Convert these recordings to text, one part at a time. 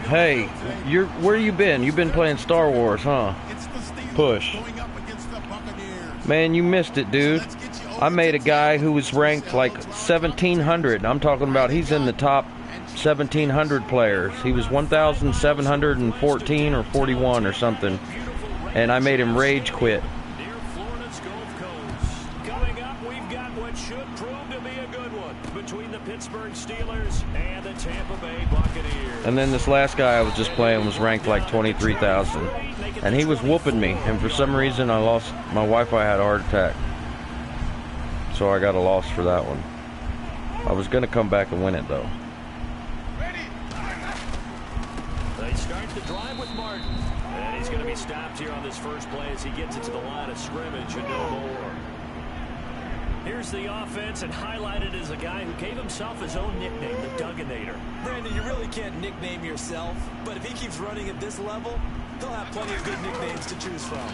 Hey, where you been? You been playing Star Wars, huh? Push. Man, you missed it, dude. I made a guy who was ranked like 1,700. I'm talking about he's in the top 1,700 players. He was 1,714 or 41 or something. And I made him rage quit. Coming up, we've got what should prove to be a good one between the Pittsburgh Steelers and the Tampa Bay Buccaneers. And then this last guy I was just playing was ranked like 23,000. And he was whooping me. And for some reason I lost. My Wi-Fi had a heart attack. So I got a loss for that one. I was going to come back and win it though. They start the drive with Martin. And he's going to be stopped here on this first play as he gets it to the line of scrimmage and no more. Here's the offense, and highlighted as a guy who gave himself his own nickname, the Dugginator. Brandon, you really can't nickname yourself, but if he keeps running at this level, he'll have plenty of good nicknames to choose from.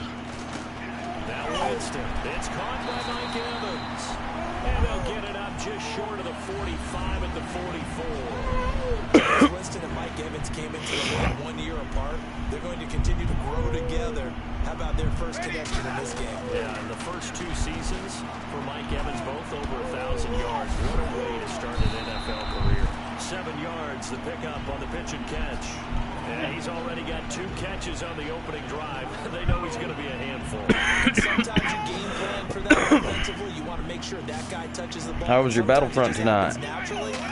Now Winston, it's caught by Mike Evans. And they'll get it up just short of the 45 at the 44. Winston and Mike Evans came into the league 1 year apart. They're going to continue to grow together. How about their first connection in this game? Yeah, in the first 2 seasons for Mike Evans, both over 1,000 yards. What a way to start an NFL career. 7 yards, the pickup on the pitch and catch. And he's already got 2 catches on the opening drive. They know he's going to be a handful. Sometimes you game plan for that offensively. You want to make sure that guy touches the ball. How was your Battlefront tonight?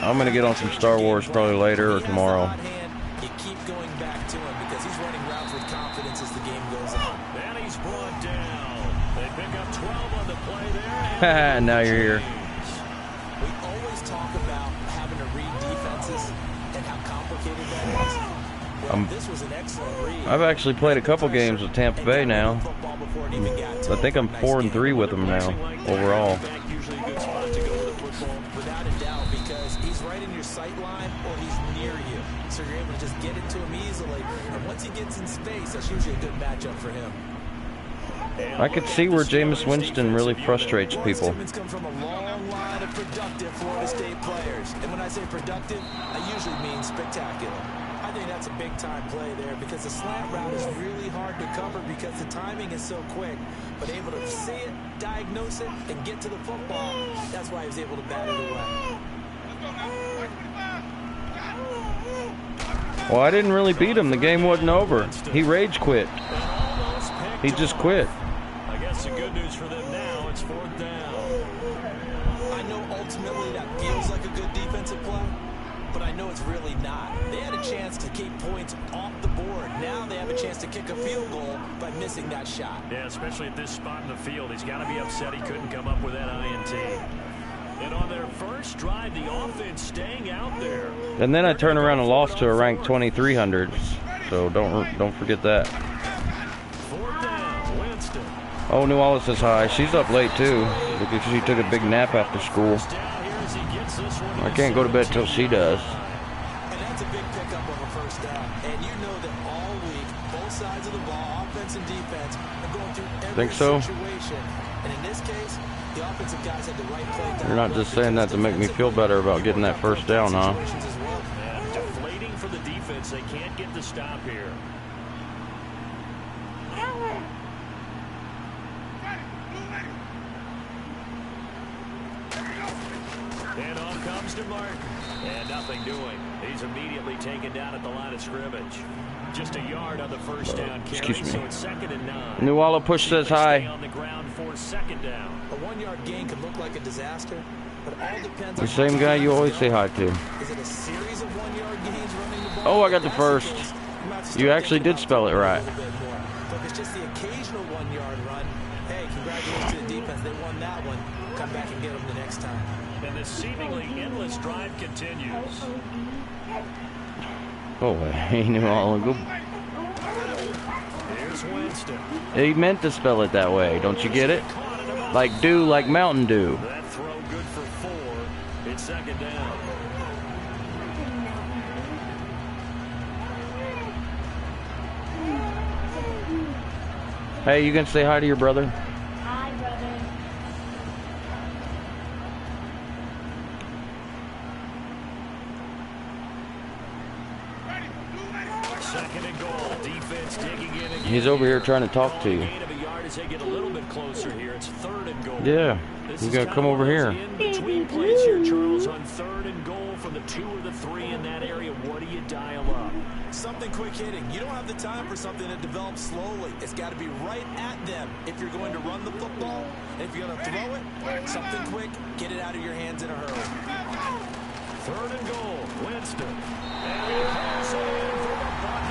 I'm going to get on some Star Wars probably later or tomorrow. You keep going back to him because he's running routes with confidence as the game goes on. And he's brought down. They pick up 12 on the play there. And now you're here. We always talk about having to read defenses and how complicated that is. Well, this was an excellent read. I've actually played a couple games with Tampa Bay now. I think I'm 4-3 with them now, overall. Without a doubt, because he's right in your sight line or he's near you. So you're able to just get it to him easily. And once he gets in space, that's usually a good matchup for him. I could see where Jameis Winston really frustrates people. Simmons comes from a long line of productive Florida State players. And when I say productive, I usually mean spectacular. I think that's a big-time play there because the slant route is really hard to cover because the timing is so quick. But able to see it, diagnose it, and get to the football, that's why he was able to bat it away. Well, I didn't really beat him. The game wasn't over. He rage quit. He just quit. I guess the good news for them now, it's 4th down. I know ultimately that feels like a good defensive play, but I know it's really not. They had a chance to keep points off the board. Now they have a chance to kick a field goal by missing that shot. Yeah, especially at this spot in the field. He's got to be upset he couldn't come up with that INT. And on their first drive, the offense staying out there. And then I turn around and lost to a ranked 2,300. So don't forget that. 4th down, Winston. Oh, New Orleans is high. She's up late too because she took a big nap after school. I can't go to bed till she does. And that's a big pickup on the first down. And you know that all week, both sides of the ball, offense and defense, are going through every situation. And in this case, the offensive guys had the right play down. You're not just saying that to make me feel better about getting that first down, huh? Yeah, deflating for the defense. They can't get the stop here. And off comes to Martin. And nothing doing. He's immediately taken down at the line of scrimmage. Just a yard on the first down carry. Excuse me. So it's 2nd and 9. New Orleans push says hi. On the ground for 2nd down. A 1-yard gain could look like a disaster, but all depends The on same guy you always say hi to. Is it a series of 1-yard gains running the ball? Oh, I got the first. You actually did spell it right. But if it's just the occasional 1-yard run, hey, congratulations to the defense. They won that one. Come back and get them the next time. And the seemingly endless drive continues. Oh, hey, New Orleans. Here's Winston. He meant to spell it that way. Don't you get it? Like dew, like Mountain Dew. That throw good for 4. It's 2nd down. Hey, you gonna say hi to your brother? Hi, brother. Second and goal. Defense digging in again. He's over here trying to talk to you. Gain of a yard as they get a little bit closer here. It's third and goal. Yeah, you gotta come over here. In between plays here, Charles, on third and goal from the 2 or the 3 in that area. What do you dial up? Something quick hitting. You don't have the time for something that develops slowly. It's got to be right at them if you're going to run the football. And if you're going to throw it, something quick, get it out of your hands in a hurry. Third and goal. Winston. And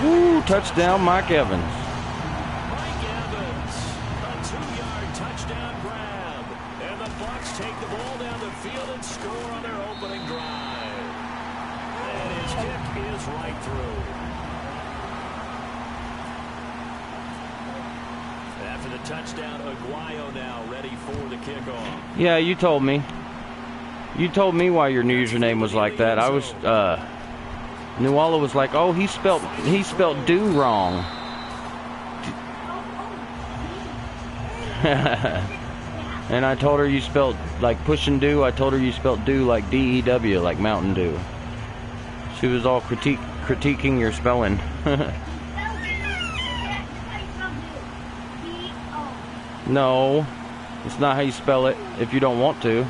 Woo, touchdown, Mike Evans. Mike Evans, a 2-yard touchdown grab. And the Bucs take the ball down the field and score on their opening drive. And his kick is right through. After the touchdown, Aguayo now ready for the kickoff. Yeah, you told me. You told me why your username was like that. I was, Nuala was like, oh, he spelt do wrong. And I told her you spelled like push and do. I told her you spelled do like D-E-W, like Mountain Dew. She was all critiquing your spelling. No, it's not how you spell it if you don't want to.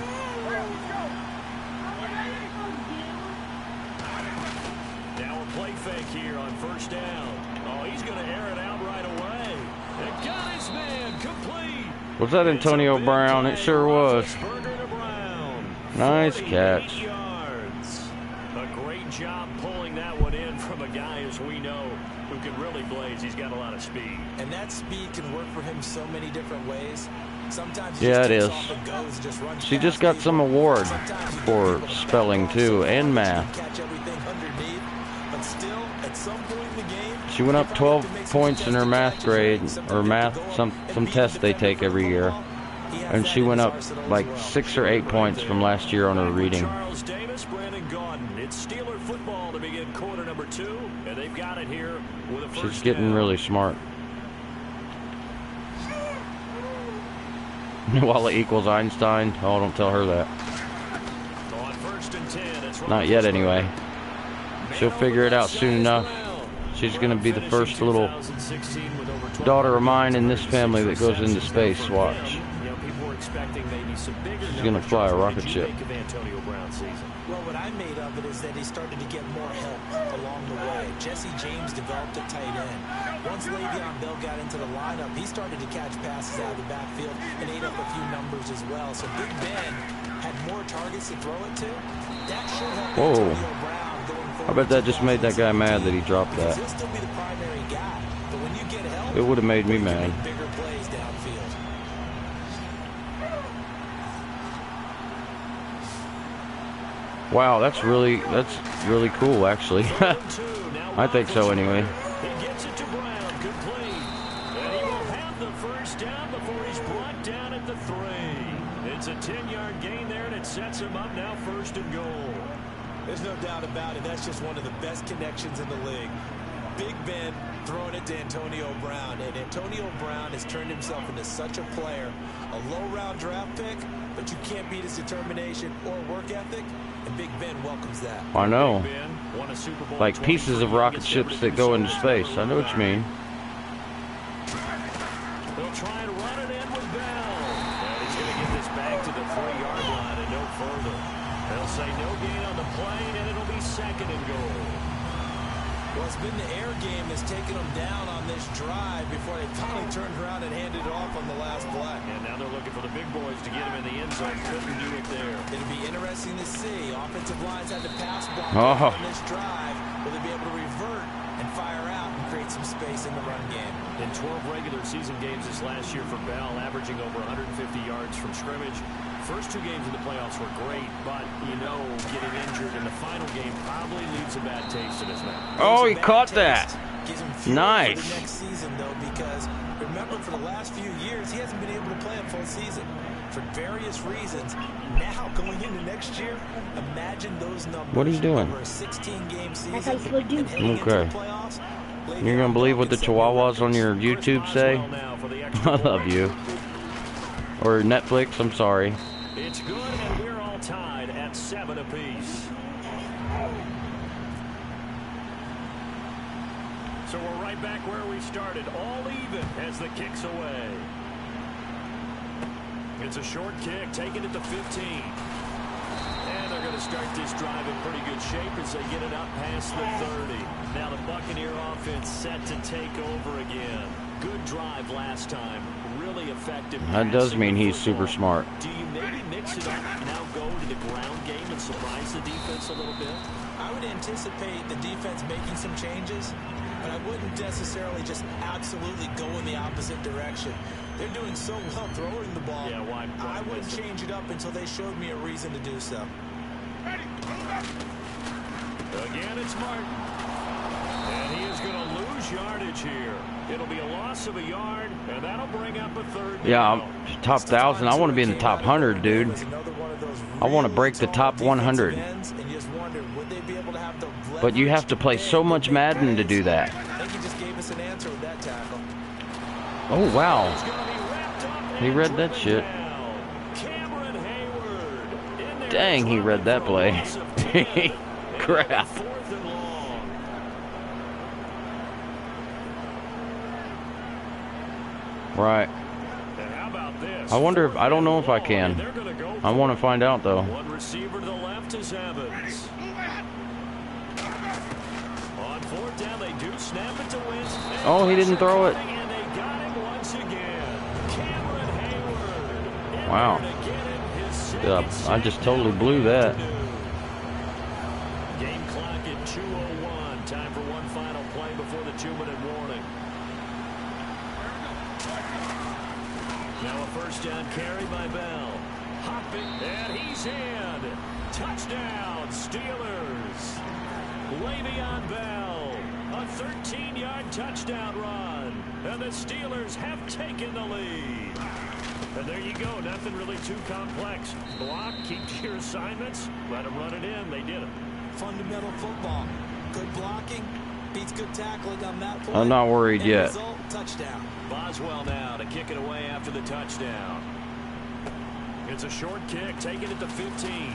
Now a play fake here on first down. Oh, he's going to air it out right away. And got his man complete. Was that Antonio Brown? It sure was. Nice catch. 8 yards. A great job pulling that one in from a guy, as we know, who can really blaze. He's got a lot of speed. And that speed can work for him so many different ways. Sometimes yeah, it is. She just got some award for spelling too, and math. She went up 12 points in her math grade, or math, some test they take every year. And she went up like 6 or 8 points from last year on her reading. Charles Davis, Brandon Gaudin. It's Steeler football to begin quarter number 2, and they've got it here with a first She's getting really smart. Nuala equals Einstein. Oh, don't tell her that. On first and 10, it's not yet, anyway. She'll figure it out soon enough. She's going to be the first little daughter of mine in this family that goes into space. Watch. She's going to fly a rocket ship. Well, what I made of it is that he started to get more help along the way. Jesse James developed a tight end. Once Le'Veon Bell got into the lineup, he started to catch passes out of the backfield and ate up a few numbers as well. So Big Ben had more targets to throw it to. That should help Antonio Brown going forward. I bet that just made that guy mad that he dropped that. He'll still be the primary guy, but when you get help, it would have made me mad. Bigger plays downfield. Wow, that's really cool, actually. I think so, anyway. He gets it to Brown, complete. And he will have the first down before he's brought down at the 3. It's a 10-yard gain there, and it sets him up now first and goal. There's no doubt about it. That's just one of the best connections in the league. Big Ben throwing it to Antonio Brown, and Antonio Brown has turned himself into such a player. A low-round draft pick, but you can't beat his determination or work ethic, and Big Ben welcomes that. I know. Like pieces of rocket ships that go into space. I know what you mean. They'll try and run it in with Bell. And he's going to get this back to the 3-yard line and no further. They'll say no gain on the play, and it'll be second and goal. Well, it's been the air game that's taken them down on this drive before they finally turned around and handed it off on the last play. And now they're looking for the big boys to get him in the end zone. Couldn't do it there. It'll be interesting to see. Offensive lines had to pass block on this drive. Will they be able to revert and fire out and create some space in the run game? In 12 regular season games this last year for Bell, averaging over 150 yards from scrimmage. First 2 games in the playoffs were great, but, you know, getting injured in the final game probably leaves a bad taste in his mouth. Oh, he caught that. Nice. For the next season, though, because remember, for the last few years, he hasn't been able to play a full season for various reasons. Now, going into next year, imagine those numbers. What are you doing? Over a 16-game season. Okay. You're going to believe what the Chihuahuas on your YouTube say? I love you. Or Netflix, I'm sorry. It's good, and we're all tied at 7 apiece. So we're right back where we started, all even as the kick's away. It's a short kick, taking it to 15. And they're going to start this drive in pretty good shape as they get it up past the 30. Now the Buccaneer offense set to take over again. Good drive last time. Really effective. That does mean he's super smart. Do you maybe mix it up, now go to the ground game and surprise the defense a little bit? I would anticipate the defense making some changes, but I wouldn't necessarily just absolutely go in the opposite direction. They're doing so well throwing the ball. Yeah, why I wouldn't change it up until they showed me a reason to do so. Again, it's Martin. And he is going to lose yardage here. It'll be a loss of a yard, and that'll bring up a third down. Yeah, top 1,000. I want to be in the top 100, dude. I want to break the top 100. But you have to play so much Madden to do that. Oh, wow. He read that shit. Dang, he read that play. Crap. Right. I wonder if, I don't know if I can. I want to find out, though. One receiver to the left is Evans. On fourth down, they do snap it to Wentz. Oh, he didn't throw it. And they got him once again. Cameron Hayward. Wow. Yeah, I just totally blew that. Game clock at 2:01. Time for one final play before the 2-minute warning. Now a first down carry by Bell. Hopping, and he's in. Touchdown, Steelers. Le'Veon Bell, a 13-yard touchdown run. And the Steelers have taken the lead. And there you go, nothing really too complex. Block, keep to your assignments, let them run it in. They did it. Fundamental football. Good blocking beats good tackling on that play. I'm not worried yet. Result, touchdown. Boswell now to kick it away after the touchdown. It's a short kick, taking it to 15.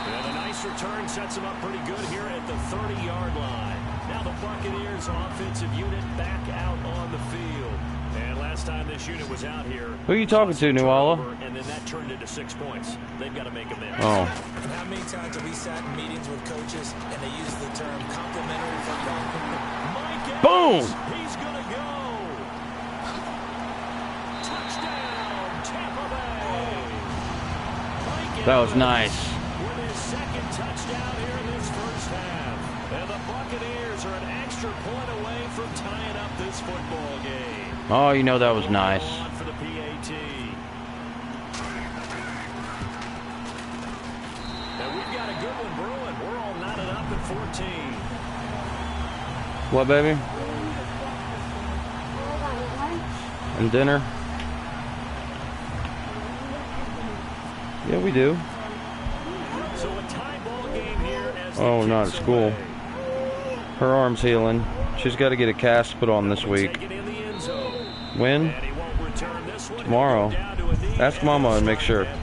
And a nice return sets him up pretty good here at the 30-yard line. Now the Buccaneers offensive unit back out on the field. And last time this unit was out here, who are you talking to, Nuala? And then that turned into 6 points. They've got to make amends. Oh. How many times have we sat in meetings with coaches and they use the term complimentary football? Boom! He's going to go. Touchdown, Tampa Bay. That was nice. With his second touchdown here in this first half. And the Buccaneers are an extra point away from tying up this football game. Oh, you know that was nice. For the PAT. And we've got a good one brewing. We're all knotted up at 14. What, baby? And dinner? Yeah, we do. So a tie ball game here as oh, not at school. Her arm's healing. She's got to get a cast put on this week. When? Tomorrow. Ask Mama and make sure. I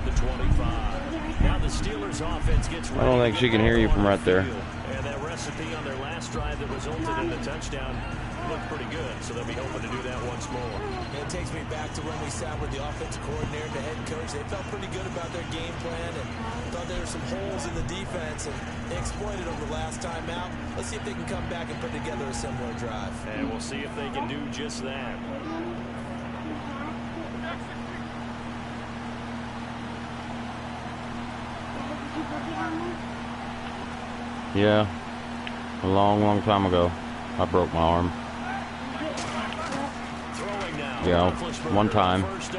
don't think she can hear you from right there. And that recipe on their last drive that resulted in a touchdown looked pretty good, so they'll be hoping to do that once more. It takes me back to when we sat with the offensive coordinator and the head coach. They felt pretty good about their game plan and thought there were some holes in the defense, and they exploited them the last time out. Let's see if they can come back and put together a similar drive. And we'll see if they can do just that. Yeah, a long time ago, I broke my arm. Yeah, one time. Into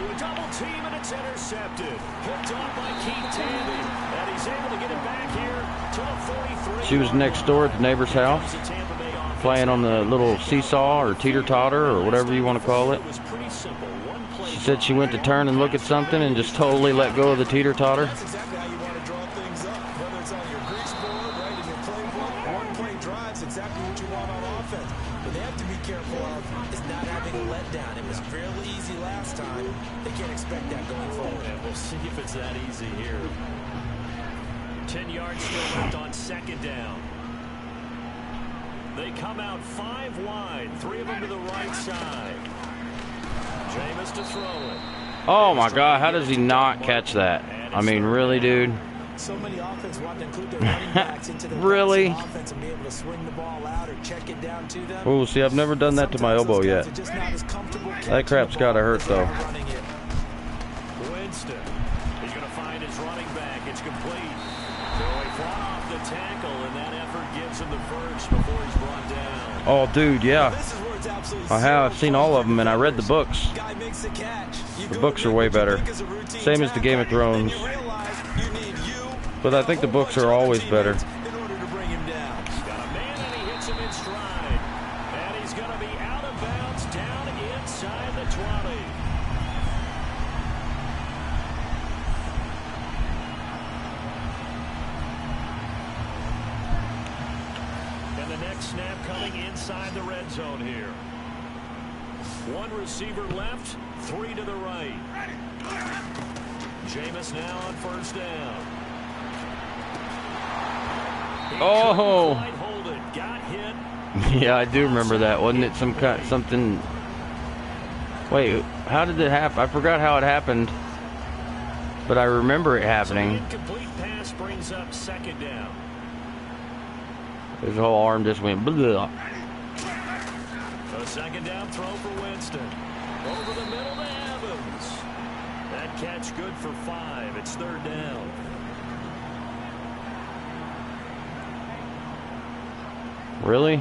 a double team, and it's intercepted. Picked off by Keith Tandy, and he's able to get it back here to the 43. She was next door at the neighbor's house, playing on the little seesaw or teeter-totter or whatever you want to call it. She said she went to turn and look at something and just totally let go of the teeter-totter. That's exactly how you want to draw things up. Whether it's on your grease board, right, in your playbook, one-play drives, exactly what you want on offense. But they have to be careful of is not having a letdown. It was fairly easy last time. They can't expect that going forward. And we'll see if it's that easy here. 10 yards still left on second down. They come out 5 wide, 3 of them to the right side. Jameis to throw it. Oh my God, how does he not catch that? I mean, really, dude? So many offenses want to include their running backs into their really? offense and be able to swing the ball out or check it down to them. Oh, see, I've never done that to my elbow yet. That crap's gotta hurt, though. Winston. He's going to find his running back. It's complete. So he fought off the tackle, and that effort gives him the first before he's brought down. Oh, dude, yeah. I have. I've seen all of them, and I read the books. The books are way better. Same as the Game of Thrones. But I think the books are always better. He's got a man, and he hits him in stride. And he's going to be out of bounds down inside the 20. And the next snap coming inside the red zone here. 1 receiver left, 3 to the right. Jameis now on first down. Oh. Hold it. Got hit. Yeah, I do remember that. Wasn't it something? Wait, how did it happen? I forgot how it happened, but I remember it happening. So incomplete pass brings up second down. His whole arm just went blah. A second down throw for Winston. Over the middle to Evans. That catch good for 5. It's third down. Really?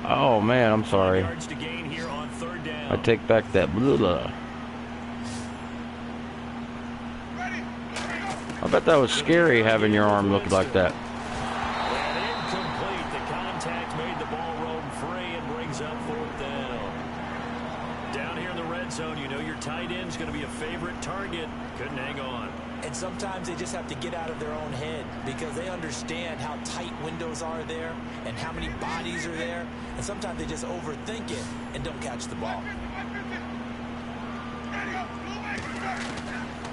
Oh man, I'm sorry. Yards to gain here on third down. I take back that blah. I bet that was scary having your arm look like that. And incomplete. The contact made the ball roam free and brings up fourth down. Down here in the red zone, you know your tight end's going to be a favorite target. Couldn't hang on. And sometimes they just have to get out of their own head because they understand how tight windows are there and how many bodies are there. And sometimes they just overthink it and don't catch the ball.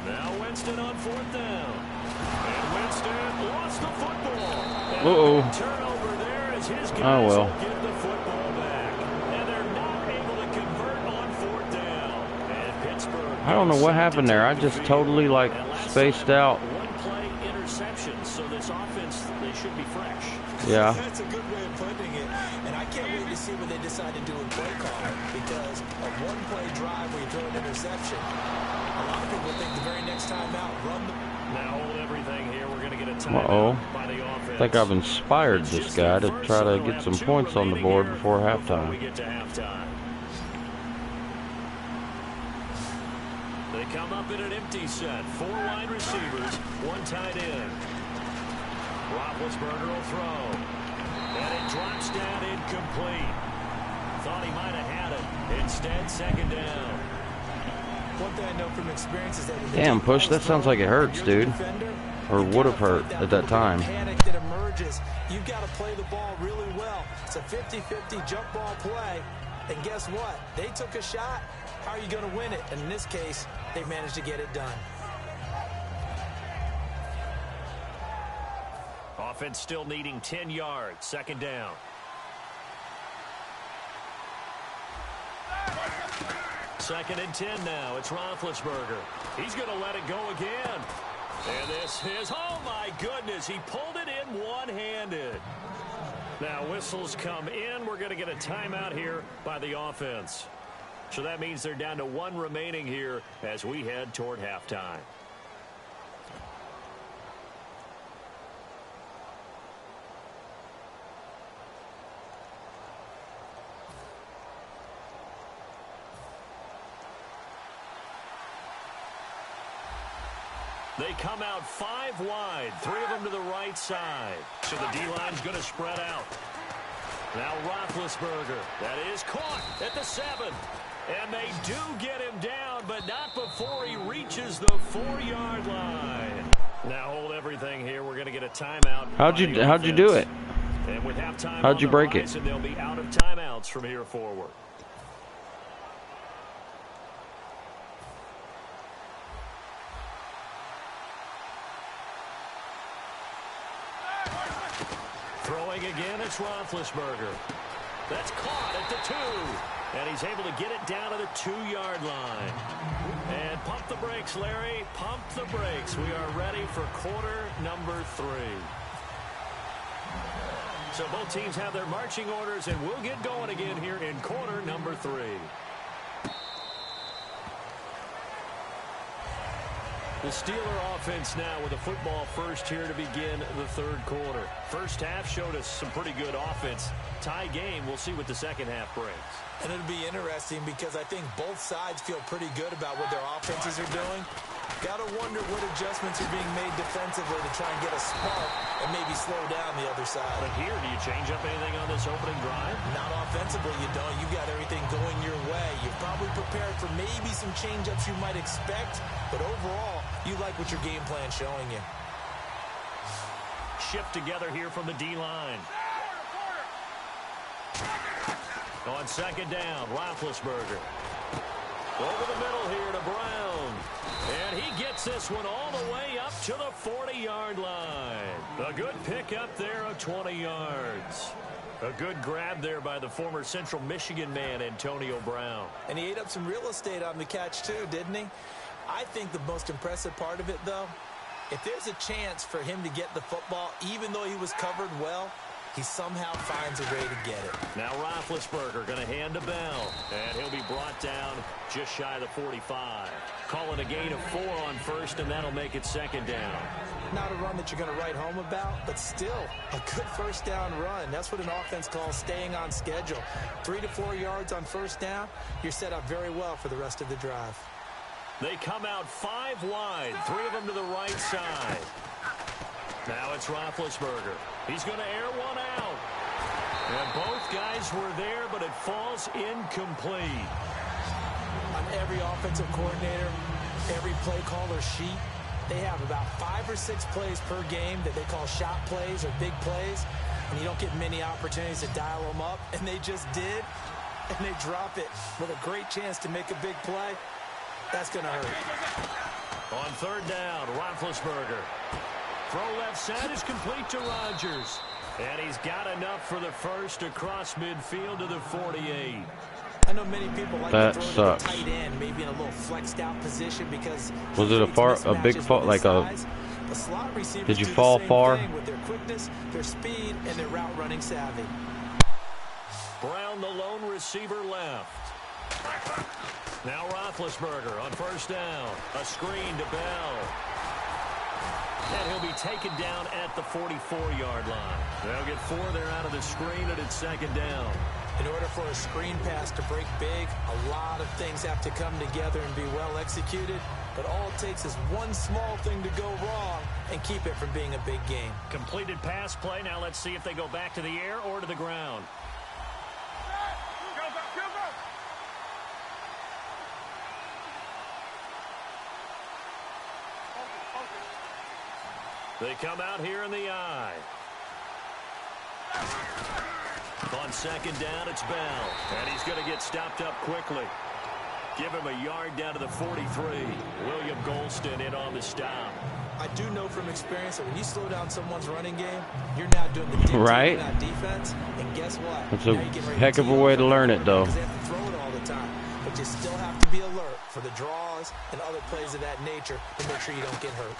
Now Winston on fourth down. And Winston lost the football. Uh-oh. Turnover there as his guys Oh, well. will give the football back. And they're not able to convert on fourth down. And Pittsburgh. I don't know what happened there. I just totally like spaced out. One-play interception, so this offense, they should be fresh. Yeah. That's a good way of putting it. And I can't wait to see what they decide to do in play call because a one-play drive where you throw an interception, a lot of people think the very next time out, run the... Now hold everything here. We're going to get a timeout by the offense. I think I've inspired this guy to try to get some points on the board before halftime. We get to halftime. They come up in an empty set. 4 wide receivers, 1 tight end. Roethlisberger will throw. And it drops down incomplete. Thought he might have had it. Instead, second down. One thing I know from experience is that when Damn, Push, that sounds like it hurts, dude. Or would have hurt at that time. Panic that emerges. You've got to play the ball really well. It's a 50-50 jump ball play. And guess what? They took a shot. How are you going to win it? And in this case, they managed to get it done. Offense still needing 10 yards. Second down. Second and 10 now. It's Roethlisberger. He's going to let it go again. And this is, oh my goodness, he pulled it in one-handed. Now whistles come in. We're going to get a timeout here by the offense. So that means they're down to 1 remaining here as we head toward halftime. They come out 5 wide, 3 of them to the right side. So the D-line's going to spread out. Now Roethlisberger, that is caught at the 7. And they do get him down, but not before he reaches the 4-yard line. Now hold everything here. We're going to get a timeout. How'd you do it? And with halftime How'd you break it? They'll be out of timeouts from here forward. Throwing again, it's Roethlisberger. That's caught at the 2. And he's able to get it down to the 2-yard line. And pump the brakes, Larry. Pump the brakes. We are ready for quarter number 3. So both teams have their marching orders, and we'll get going again here in quarter number 3. The Steeler offense now with a football first here to begin the third quarter. First half showed us some pretty good offense. Tie game. We'll see what the second half brings. And it'll be interesting because I think both sides feel pretty good about what their offenses are doing. Got to wonder what adjustments are being made defensively to try and get a spark and maybe slow down the other side. But here, do you change up anything on this opening drive? Not offensively, you don't. You got everything going your way. You've probably prepared for maybe some change-ups you might expect, but overall, you like what your game plan's showing you. Shift together here from the D-line. On second down, Roethlisberger. Over the middle here to Brown. And he gets this one all the way up to the 40-yard line. A good pickup there of 20 yards. A good grab there by the former Central Michigan man, Antonio Brown. And he ate up some real estate on the catch, too, didn't he? I think the most impressive part of it, though, if there's a chance for him to get the football, even though he was covered well, he somehow finds a way to get it. Now Roethlisberger going to hand to Bell, and he'll be brought down just shy of the 45. Calling a gain of 4 on first, and that'll make it second down. Not a run that you're going to write home about, but still a good first down run. That's what an offense calls staying on schedule. 3 to 4 yards on first down, you're set up very well for the rest of the drive. They come out 5 wide, 3 of them to the right side. Now it's Roethlisberger. He's going to air one out. And both guys were there, but it falls incomplete. On every offensive coordinator, every play caller sheet, they have about 5 or 6 plays per game that they call shot plays or big plays, and you don't get many opportunities to dial them up, and they just did, and they drop it with a great chance to make a big play. That's going to hurt. On third down, Roethlisberger. Throw left side is complete to Rodgers. And he's got enough for the first across midfield to the 48. I know many people like that to throw sucks. To the tight end, maybe in a little flexed out position because was it a big fall, like a? Did you fall far? With their quickness, their speed, and their route running savvy. Brown, the lone receiver, left. Now Roethlisberger on first down. A screen to Bell. And he'll be taken down at the 44-yard line. They'll get 4 there out of the screen, and it's second down. In order for a screen pass to break big, a lot of things have to come together and be well executed. But all it takes is one small thing to go wrong and keep it from being a big game. Completed pass play. Now let's see if they go back to the air or to the ground. They come out here in the eye. On second down, it's Bell. And he's going to get stopped up quickly. Give him a yard down to the 43. William Golston in on the stop. I do know from experience that when you slow down someone's running game, you're now doing the dictating, right? Not defense. And guess what? It's a heck of a way to learn it, though. They have to throw it all the time. But you still have to be alert for the draws and other plays of that nature to make sure you don't get hurt.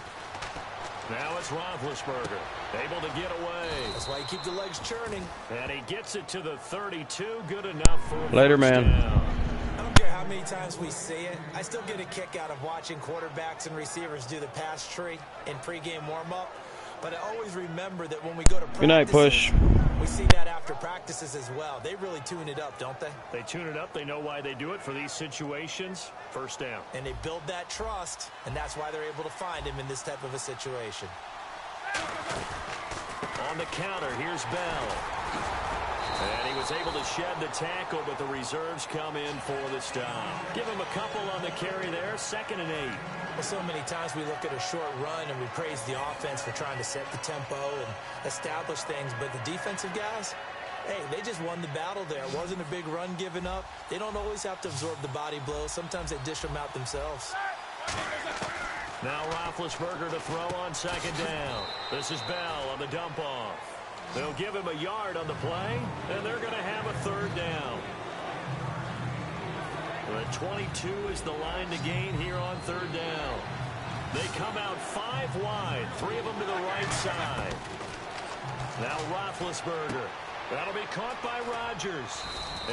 Now it's Roethlisberger, able to get away. That's why you keep the legs churning. And he gets it to the 32, good enough for a later, man. Down. I don't care how many times we see it. I still get a kick out of watching quarterbacks and receivers do the pass tree in pregame warm-up. But I always remember that when we go to practices, good night, Push. We see that after practices as well. They really tune it up, don't they? They tune it up. They know why they do it for these situations. First down. And they build that trust, and that's why they're able to find him in this type of a situation. On the counter, here's Bell. And he was able to shed the tackle, but the reserves come in for the stop. Give him a couple on the carry there, 2nd and 8. Well, so many times we look at a short run and we praise the offense for trying to set the tempo and establish things, but the defensive guys, hey, they just won the battle there. It wasn't a big run given up. They don't always have to absorb the body blows. Sometimes they dish them out themselves. Now Roethlisberger to throw on second down. This is Bell on the dump off. They'll give him a yard on the play, and they're going to have a third down. The 22 is the line to gain here on third down. They come out 5 wide, 3 of them to the right side. Now Roethlisberger. That'll be caught by Rodgers.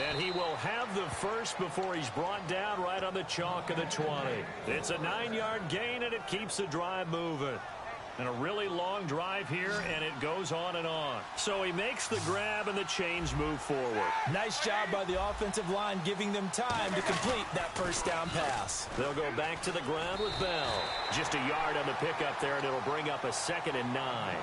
And he will have the first before he's brought down right on the chalk of the 20. It's a 9-yard gain, and it keeps the drive moving. And a really long drive here, and it goes on and on. So he makes the grab, and the chains move forward. Nice job by the offensive line, giving them time to complete that first down pass. They'll go back to the ground with Bell. Just a yard on the pickup there, and it'll bring up a 2nd and 9.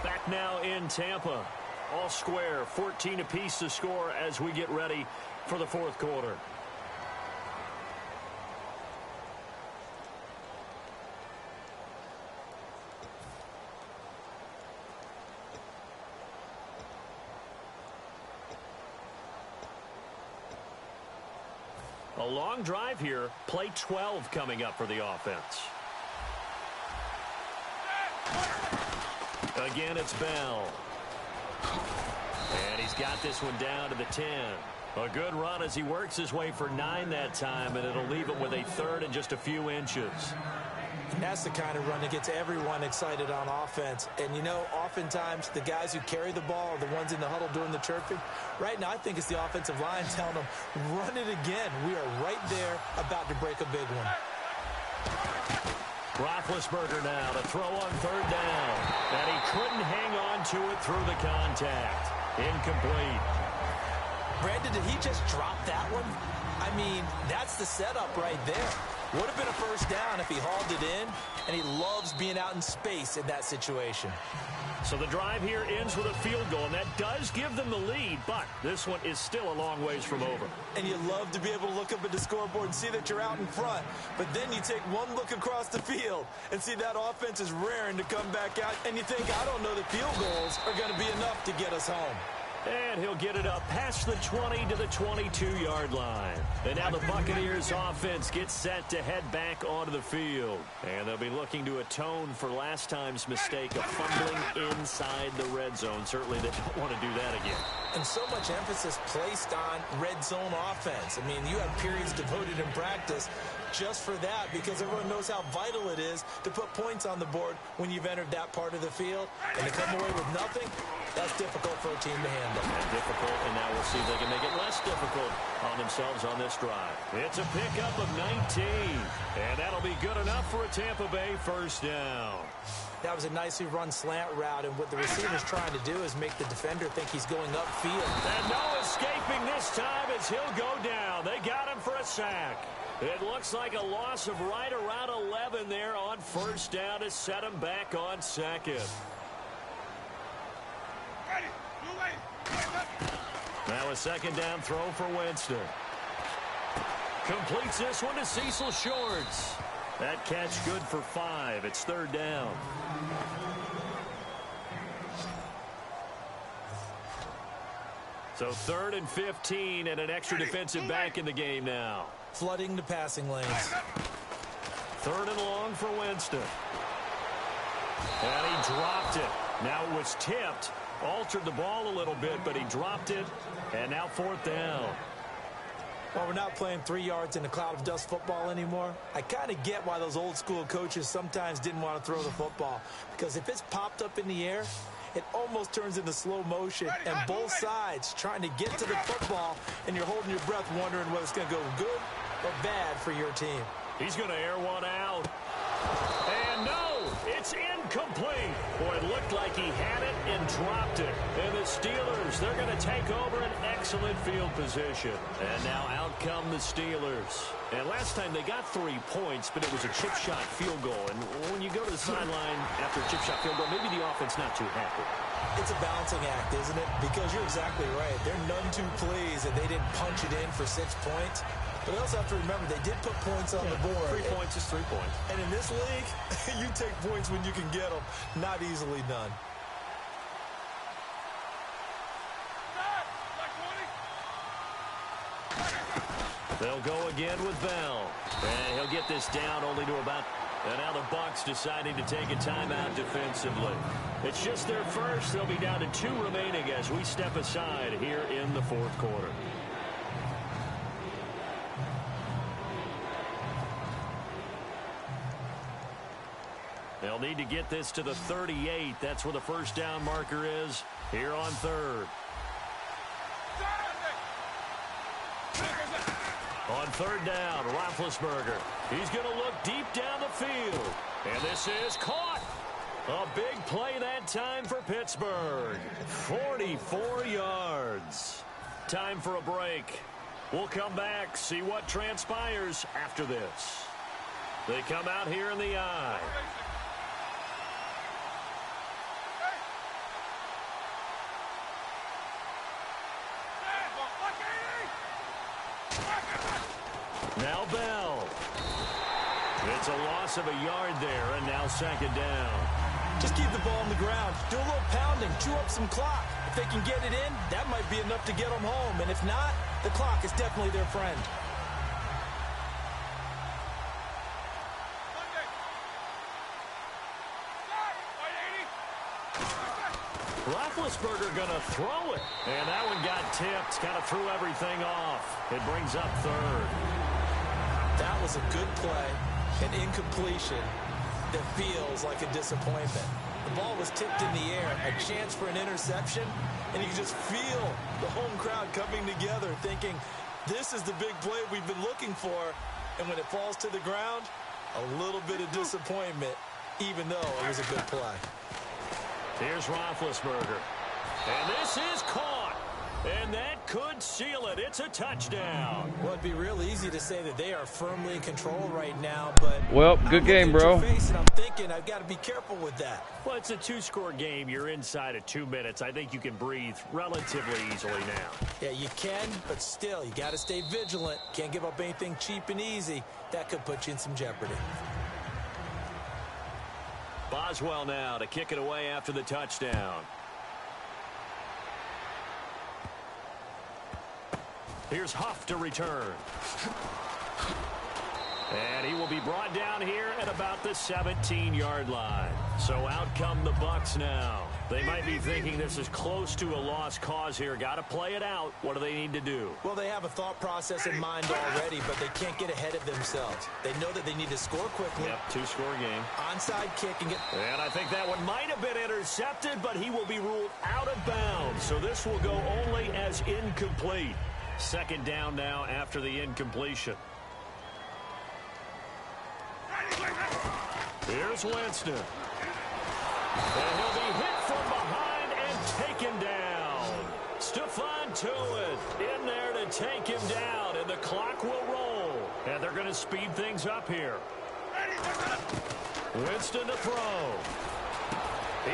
Back now in Tampa. All square, 14 apiece to score as we get ready for the fourth quarter. A long drive here. Play 12 coming up for the offense. Again, it's Bell. And he's got this one down to the 10. A good run as he works his way for 9 that time, and it'll leave him with a third and just a few inches. And that's the kind of run that gets everyone excited on offense. And, you know, oftentimes the guys who carry the ball are the ones in the huddle doing the chirping. Right now, I think it's the offensive line telling them, run it again. We are right there about to break a big one. Roethlisberger now to throw on third down. And he couldn't hang on to it through the contact. Incomplete. Brandon, did he just drop that one? I mean, that's the setup right there. Would have been a first down if he hauled it in, and he loves being out in space in that situation. So the drive here ends with a field goal, and that does give them the lead, but this one is still a long ways from over. And you love to be able to look up at the scoreboard and see that you're out in front, but then you take one look across the field and see that offense is raring to come back out, and you think, I don't know that field goals are going to be enough to get us home. And he'll get it up past the 20 to the 22-yard line. And now the Buccaneers offense gets set to head back onto the field. And they'll be looking to atone for last time's mistake of fumbling inside the red zone. Certainly they don't want to do that again. And so much emphasis placed on red zone offense. I mean, you have periods devoted in practice just for that, because everyone knows how vital it is to put points on the board when you've entered that part of the field. And to come away with nothing, that's difficult for a team to handle. And difficult, and now we'll see if they can make it less difficult on themselves on this drive. It's a pickup of 19, and that'll be good enough for a Tampa Bay first down. That was a nicely run slant route, and what the receiver's trying to do is make the defender think he's going upfield. And no escaping this time as he'll go down. They got him for a sack. It looks like a loss of right around 11 there on first down to set him back on second. Now a second down throw for Winston. Completes this one to Cecil Shorts. That catch good for 5. It's third down. So 3rd and 15 and an extra defensive back in the game now. Flooding the passing lanes. 3rd and long for Winston. And he dropped it. Now it was tipped. Altered the ball a little bit, but he dropped it. And now 4th down. While we're not playing 3 yards in a cloud of dust football anymore, I kind of get why those old school coaches sometimes didn't want to throw the football. Because if it's popped up in the air, it almost turns into slow motion, and both sides trying to get to the football, and you're holding your breath wondering whether it's going to go good or bad for your team. He's going to air one out. And no, it's incomplete. Boy, it looked like he had it and dropped it. And the Steelers, they're going to take over an excellent field position. And now out come the Steelers. And last time they got 3 points, but it was a chip shot field goal. And when you go to the sideline after a chip shot field goal, maybe the offense not too happy. It's a balancing act, isn't it? Because you're exactly right. They're none too pleased, and they didn't punch it in for 6 points. But they also have to remember they did put points on the board. 3 points is 3 points. And in this league, you take points when you can get them. Not easily done. They'll go again with Bell. And he'll get this down only to about... And now the Bucs deciding to take a timeout defensively. It's just their first. They'll be down to 2 remaining as we step aside here in the fourth quarter. They'll need to get this to the 38. That's where the first down marker is here on third. On third down, Roethlisberger. He's going to look deep down the field. And this is caught. A big play that time for Pittsburgh. 44 yards. Time for a break. We'll come back, see what transpires after this. They come out here in the I. Now Bell. It's a loss of a yard there, and now second down. Just keep the ball on the ground. Do a little pounding. Chew up some clock. If they can get it in, that might be enough to get them home. And if not, the clock is definitely their friend. Roethlisberger going to throw it. And that one got tipped. Kind of threw everything off. It brings up third. That was a good play. An incompletion that feels like a disappointment. The ball was tipped in the air. A chance for an interception. And you can just feel the home crowd coming together thinking, this is the big play we've been looking for. And when it falls to the ground, a little bit of disappointment, even though it was a good play. Here's Roethlisberger. And this is caught. And that could seal it. It's a touchdown. Well, it'd be real easy to say that they are firmly in control right now, but... Well, good game, bro. I'm thinking I've got to be careful with that. Well, it's a 2-score game. You're inside of 2 minutes. I think you can breathe relatively easily now. Yeah, you can, but still, you got to stay vigilant. Can't give up anything cheap and easy. That could put you in some jeopardy. Boswell now to kick it away after the touchdown. Here's Huff to return. And he will be brought down here at about the 17-yard line. So out come the Bucs now. They might be thinking this is close to a lost cause here. Got to play it out. What do they need to do? Well, they have a thought process in mind already, but they can't get ahead of themselves. They know that they need to score quickly. Yep, 2-score game. Onside kick and get... And I think that one might have been intercepted, but he will be ruled out of bounds. So this will go only as incomplete. Second down now after the incompletion. Here's Winston. And he'll be hit from behind and taken down. Stephon Tuitt in there to take him down, and the clock will roll. And they're going to speed things up here. Winston to throw.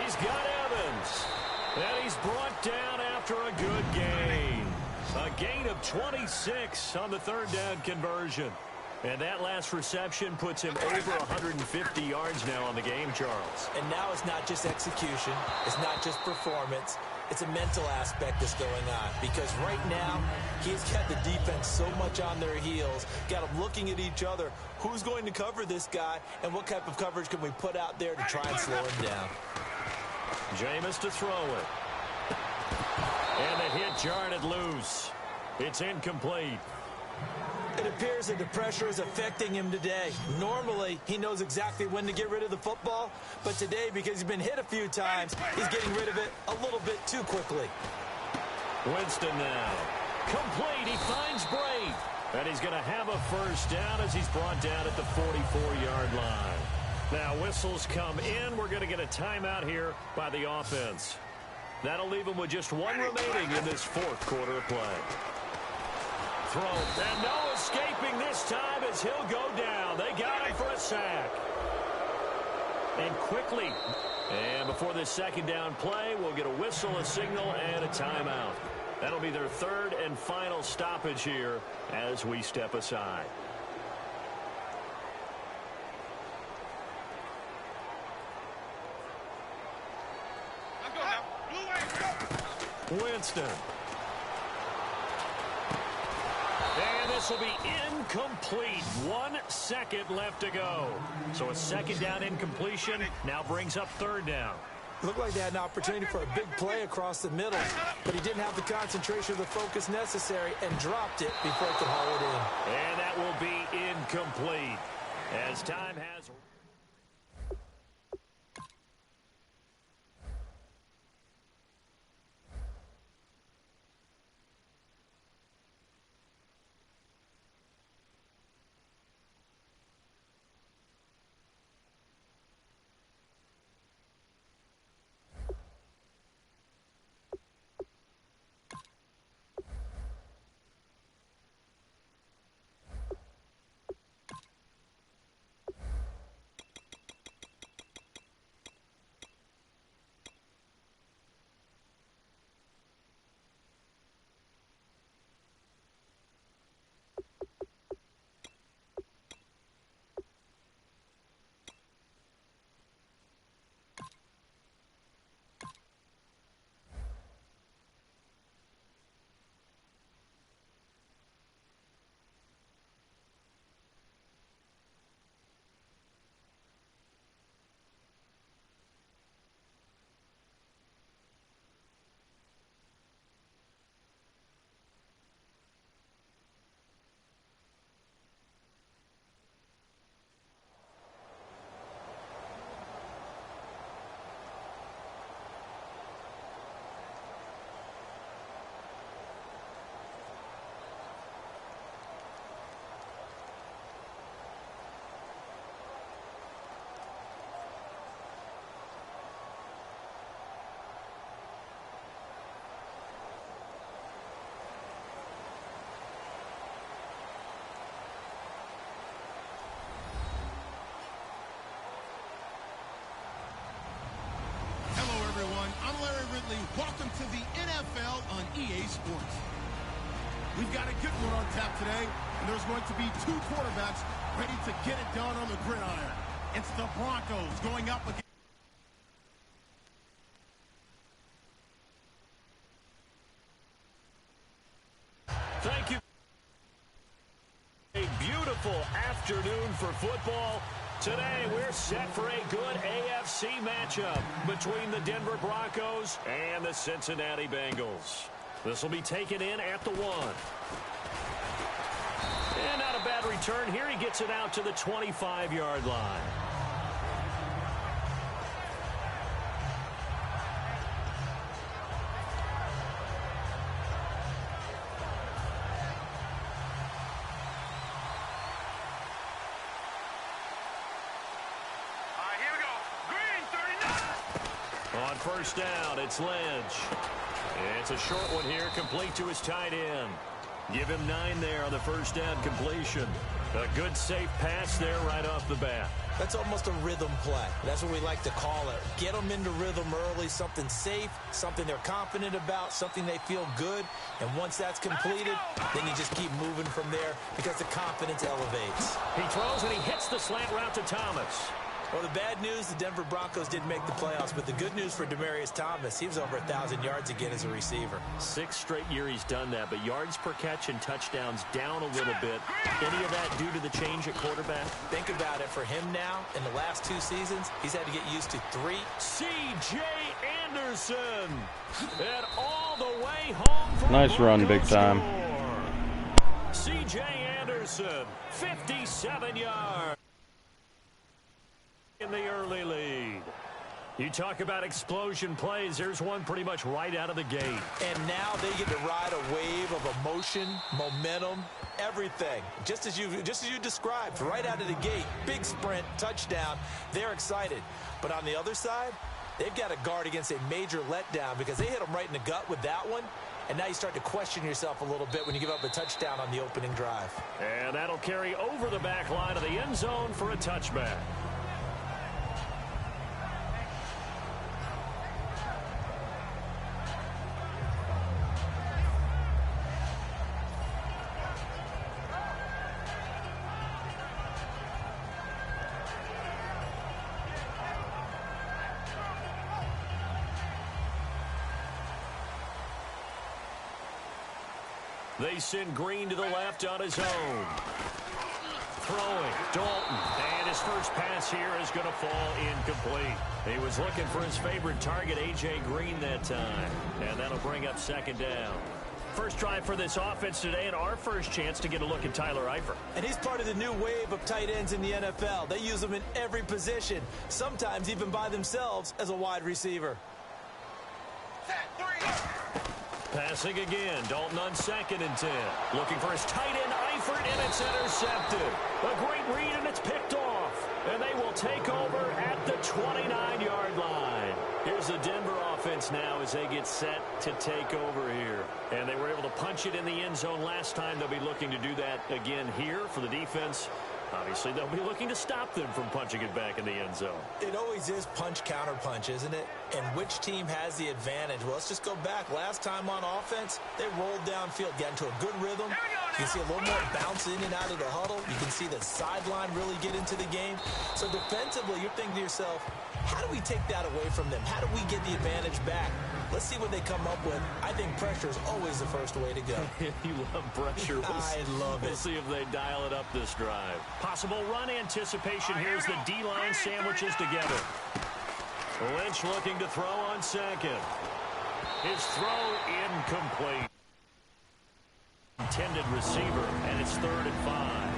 He's got Evans. And he's brought down after a good gain. A gain of 26 on the third down conversion. And that last reception puts him over 150 yards now on the game, Charles. And now it's not just execution. It's not just performance. It's a mental aspect that's going on. Because right now, he's got the defense so much on their heels. Got them looking at each other. Who's going to cover this guy? And what type of coverage can we put out there to try and slow him down? Jameis to throw it. And the hit jarred it loose. It's incomplete. It appears that the pressure is affecting him today. Normally, he knows exactly when to get rid of the football, but today, because he's been hit a few times, he's getting rid of it a little bit too quickly. Winston now. Complete. He finds Bray. And he's going to have a first down as he's brought down at the 44-yard line. Now, whistles come in. We're going to get a timeout here by the offense. That'll leave him with just one remaining in this fourth quarter of play. Throw. And no escaping this time as he'll go down. They got him for a sack. And quickly. And before this second down play, we'll get a whistle, a signal, and a timeout. That'll be their third and final stoppage here as we step aside. Winston. And this this will be incomplete. 1 second left to go. So a second down incompletion now brings up third down. Looked like they had an opportunity for a big play across the middle, but he didn't have the concentration or the focus necessary and dropped it before he could haul it in. And that will be incomplete as time has... Welcome to the NFL on EA Sports. We've got a good one on tap today, and there's going to be 2 quarterbacks ready to get it done on the gridiron. It's the Broncos going up against... Thank you. A beautiful afternoon for football. Today, we're set for a good AFC matchup between the Denver Broncos and the Cincinnati Bengals. This will be taken in at the 1. And not a bad return here. He gets it out to the 25-yard line. On first down, it's Lynch. It's a short one here, complete to his tight end. Give him 9 there on the first down completion. A good, safe pass there right off the bat. That's almost a rhythm play. That's what we like to call it. Get them into rhythm early, something safe, something they're confident about, something they feel good. And once that's completed, then you just keep moving from there because the confidence elevates. He throws and he hits the slant route to Thomas. Well, the bad news, the Denver Broncos didn't make the playoffs, but the good news for Demaryius Thomas, he was over 1,000 yards again as a receiver. 6th straight year he's done that, but yards per catch and touchdowns down a little bit. Any of that due to the change at quarterback? Think about it. For him now, in the last 2 seasons, he's had to get used to 3. C.J. Anderson. And all the way home for nice run, big time. C.J. Anderson, 57 yards. In the early lead. You talk about explosion plays. There's one pretty much right out of the gate. And now they get to ride a wave of emotion, momentum, everything. Just as you described, right out of the gate, big sprint, touchdown. They're excited. But on the other side, they've got to guard against a major letdown because they hit them right in the gut with that one. And now you start to question yourself a little bit when you give up a touchdown on the opening drive. And that'll carry over the back line of the end zone for a touchback. They send Green to the left on his own. Throwing, Dalton. And his first pass here is going to fall incomplete. He was looking for his favorite target, A.J. Green, that time. And that'll bring up second down. First drive for this offense today, and our first chance to get a look at Tyler Eifert. And he's part of the new wave of tight ends in the NFL. They use them in every position, sometimes even by themselves as a wide receiver. Passing again, Dalton on 2nd and 10. Looking for his tight end, Eifert, and it's intercepted. A great read, and it's picked off. And they will take over at the 29-yard line. Here's the Denver offense now as they get set to take over here. And they were able to punch it in the end zone last time. They'll be looking to do that again here for the defense. Obviously, they'll be looking to stop them from punching it back in the end zone. It always is punch-counter-punch, isn't it? And which team has the advantage? Well, let's just go back. Last time on offense, they rolled downfield, got into a good rhythm. You can see a little more bounce in and out of the huddle. You can see the sideline really get into the game. So defensively, you're thinking to yourself, how do we take that away from them? How do we get the advantage back? Let's see what they come up with. I think pressure is always the first way to go. You love pressure. I love it. We'll see if they dial it up this drive. Possible run anticipation. Here's the D-line sandwiches together. Lynch looking to throw on 2nd. His throw incomplete. Intended receiver, and it's 3rd and 5.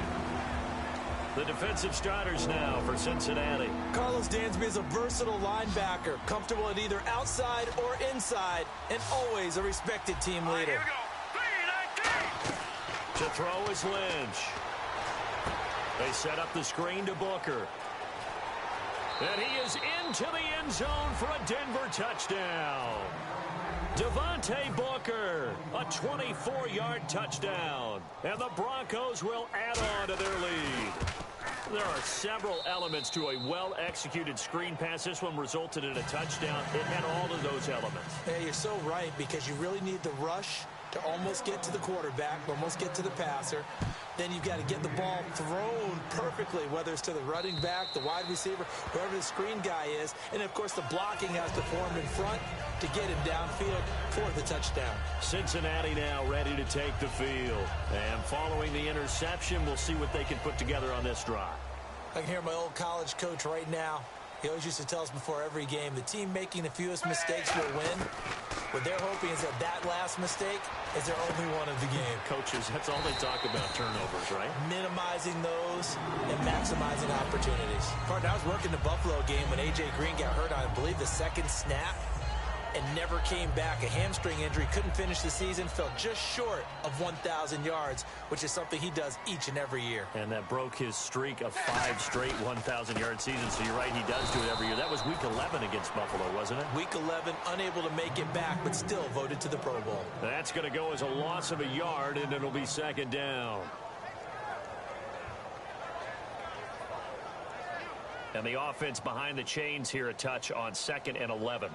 The defensive starters now for Cincinnati. Carlos Dansby is a versatile linebacker, comfortable at either outside or inside, and always a respected team leader. To throw is Lynch. They set up the screen to Booker. And he is into the end zone for a Denver touchdown. Devontae Booker, a 24-yard touchdown. And the Broncos will add on to their lead. There are several elements to a well-executed screen pass. This one resulted in a touchdown. It had all of those elements. Yeah, you're so right, because you really need the rush to almost get to the quarterback, almost get to the passer. Then you've got to get the ball thrown perfectly, whether it's to the running back, the wide receiver, whoever the screen guy is. And, of course, the blocking has to form in front to get him downfield for the touchdown. Cincinnati now ready to take the field. And following the interception, we'll see what they can put together on this drive. I can hear my old college coach right now. He always used to tell us before every game, the team making the fewest mistakes will win. What they're hoping is that last mistake is their only one of the game. Coaches, that's all they talk about, turnovers, right? Minimizing those and maximizing opportunities. Partner, I was working the Buffalo game when A.J. Green got hurt on, I believe, the 2nd snap and never came back. A hamstring injury, couldn't finish the season, fell just short of 1,000 yards, which is something he does each and every year. And that broke his streak of 5 straight 1,000-yard seasons, so you're right, he does do it every year. That was Week 11 against Buffalo, wasn't it? Week 11, unable to make it back, but still voted to the Pro Bowl. That's going to go as a loss of a yard, and it'll be 2nd down. And the offense behind the chains here, a touch on 2nd and 11.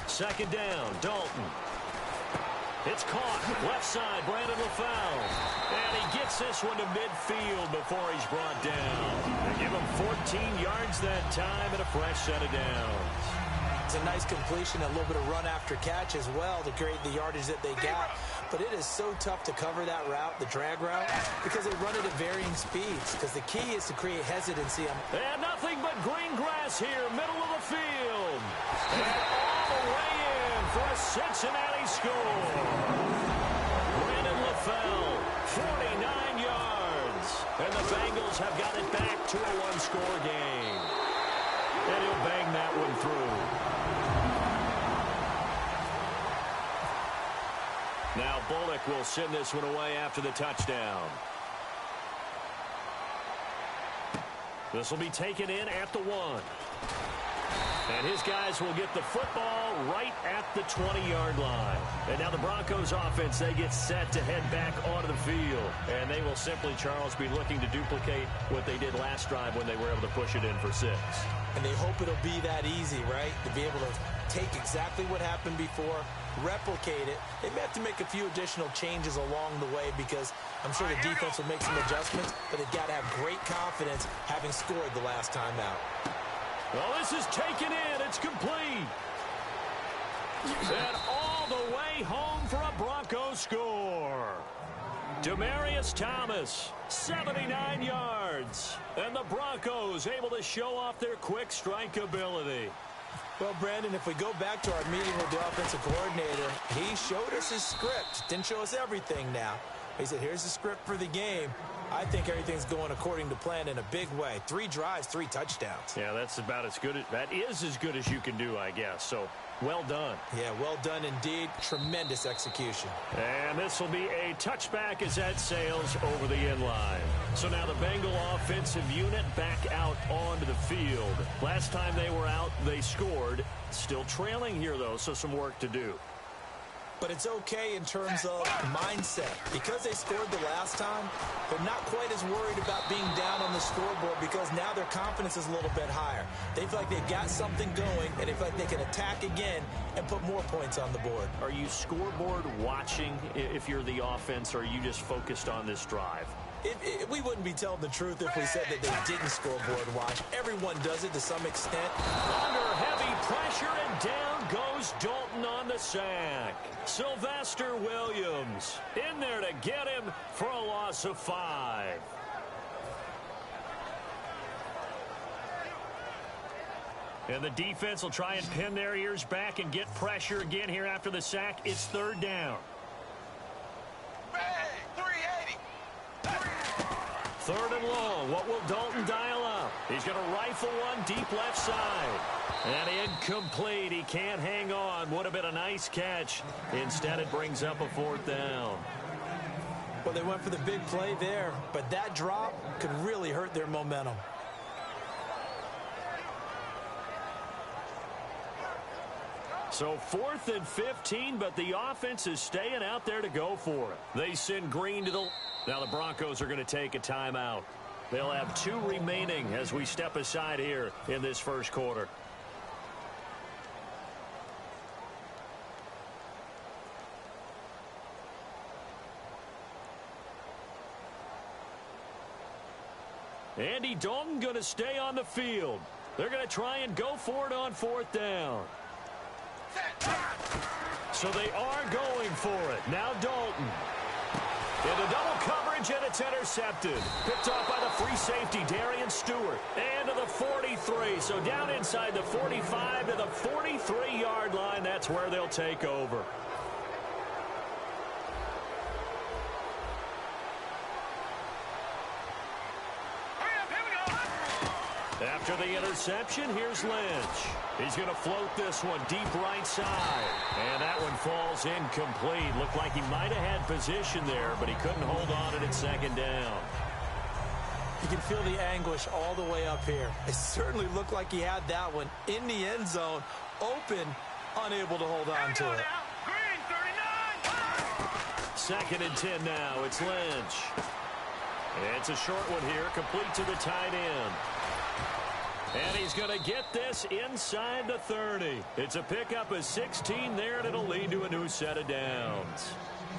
2nd down, Dalton. It's caught. Left side, Brandon LaFell. And he gets this one to midfield before he's brought down. They give him 14 yards that time and a fresh set of downs. It's a nice completion, a little bit of run after catch as well to create the yardage that they got. But it is so tough to cover that route, the drag route, because they run it at varying speeds. Because the key is to create hesitancy. And nothing but green grass here, middle of the field. And all the way in for a Cincinnati score. Brandon LaFell, 49 yards. And the Bengals have got it back to a one-score game. And he'll bang that one through. Now Bullock will send this one away after the touchdown. This will be taken in at the 1. And his guys will get the football right at the 20-yard line. And now the Broncos offense, they get set to head back onto the field. And they will simply, Charles, be looking to duplicate what they did last drive when they were able to push it in for 6. And they hope it'll be that easy, right? To be able to take exactly what happened before, replicate it. They may have to make a few additional changes along the way because I'm sure the defense will make some adjustments, but they've got to have great confidence having scored the last time out. Well, this is taken in. It's complete. And all all the way home for a Broncos score. Demaryius Thomas, 79 yards. And the Broncos able to show off their quick strike ability. Well, Brandon, if we go back to our meeting with the offensive coordinator, he showed us his script. Didn't show us everything now. He said, here's the script for the game. I think everything's going according to plan in a big way. 3 drives, 3 touchdowns. Yeah, that's about as good. That is as good as you can do, I guess. So, well done. Yeah, well done indeed. Tremendous execution. And this will be a touchback as that sails over the end line. So now the Bengal offensive unit back out onto the field. Last time they were out, they scored. Still trailing here, though, so some work to do. But it's okay in terms of mindset. Because they scored the last time, they're not quite as worried about being down on the scoreboard because now their confidence is a little bit higher. They feel like they've got something going, and they feel like they can attack again and put more points on the board. Are you scoreboard watching if you're the offense, or are you just focused on this drive? We wouldn't be telling the truth if we said that they didn't scoreboard watch. Everyone does it to some extent. Under heavy pressure, and down goes Dalton on the sack. Sylvester Williams in there to get him for a loss of 5. And the defense will try and pin their ears back and get pressure again here after the sack. It's 3rd down. 3rd and long. What will Dalton dial up? He's going to rifle one deep left side. And incomplete. He can't hang on. Would have been a nice catch. Instead, it brings up a 4th down. Well, they went for the big play there, but that drop could really hurt their momentum. So 4th and 15, but the offense is staying out there to go for it. They send Green to the... Now the Broncos are going to take a timeout. They'll have 2 remaining as we step aside here in this first quarter. Andy Dalton going to stay on the field. They're going to try and go for it on 4th down. So they are going for it. Now Dalton. Into double coverage, and it's intercepted. Picked off by the free safety, Darian Stewart. And to the 43. So down inside the 45 to the 43-yard line. That's where they'll take over. After the interception, here's Lynch. He's going to float this one deep right side. And that one falls incomplete. Looked like he might have had position there, but he couldn't hold on to it 2nd down. You can feel the anguish all the way up here. It certainly looked like he had that one in the end zone, open, unable to hold on to it. 2nd and 10 now. It's Lynch. It's a short one here, complete to the tight end. And he's going to get this inside the 30. It's a pickup of 16 there, and it'll lead to a new set of downs.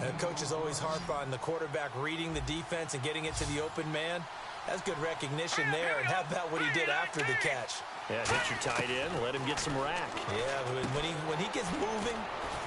And coaches always harp on the quarterback reading the defense and getting it to the open man. That's good recognition there. And how about what he did after the catch? Yeah, hit your tight end, let him get some rack. Yeah, when he gets moving,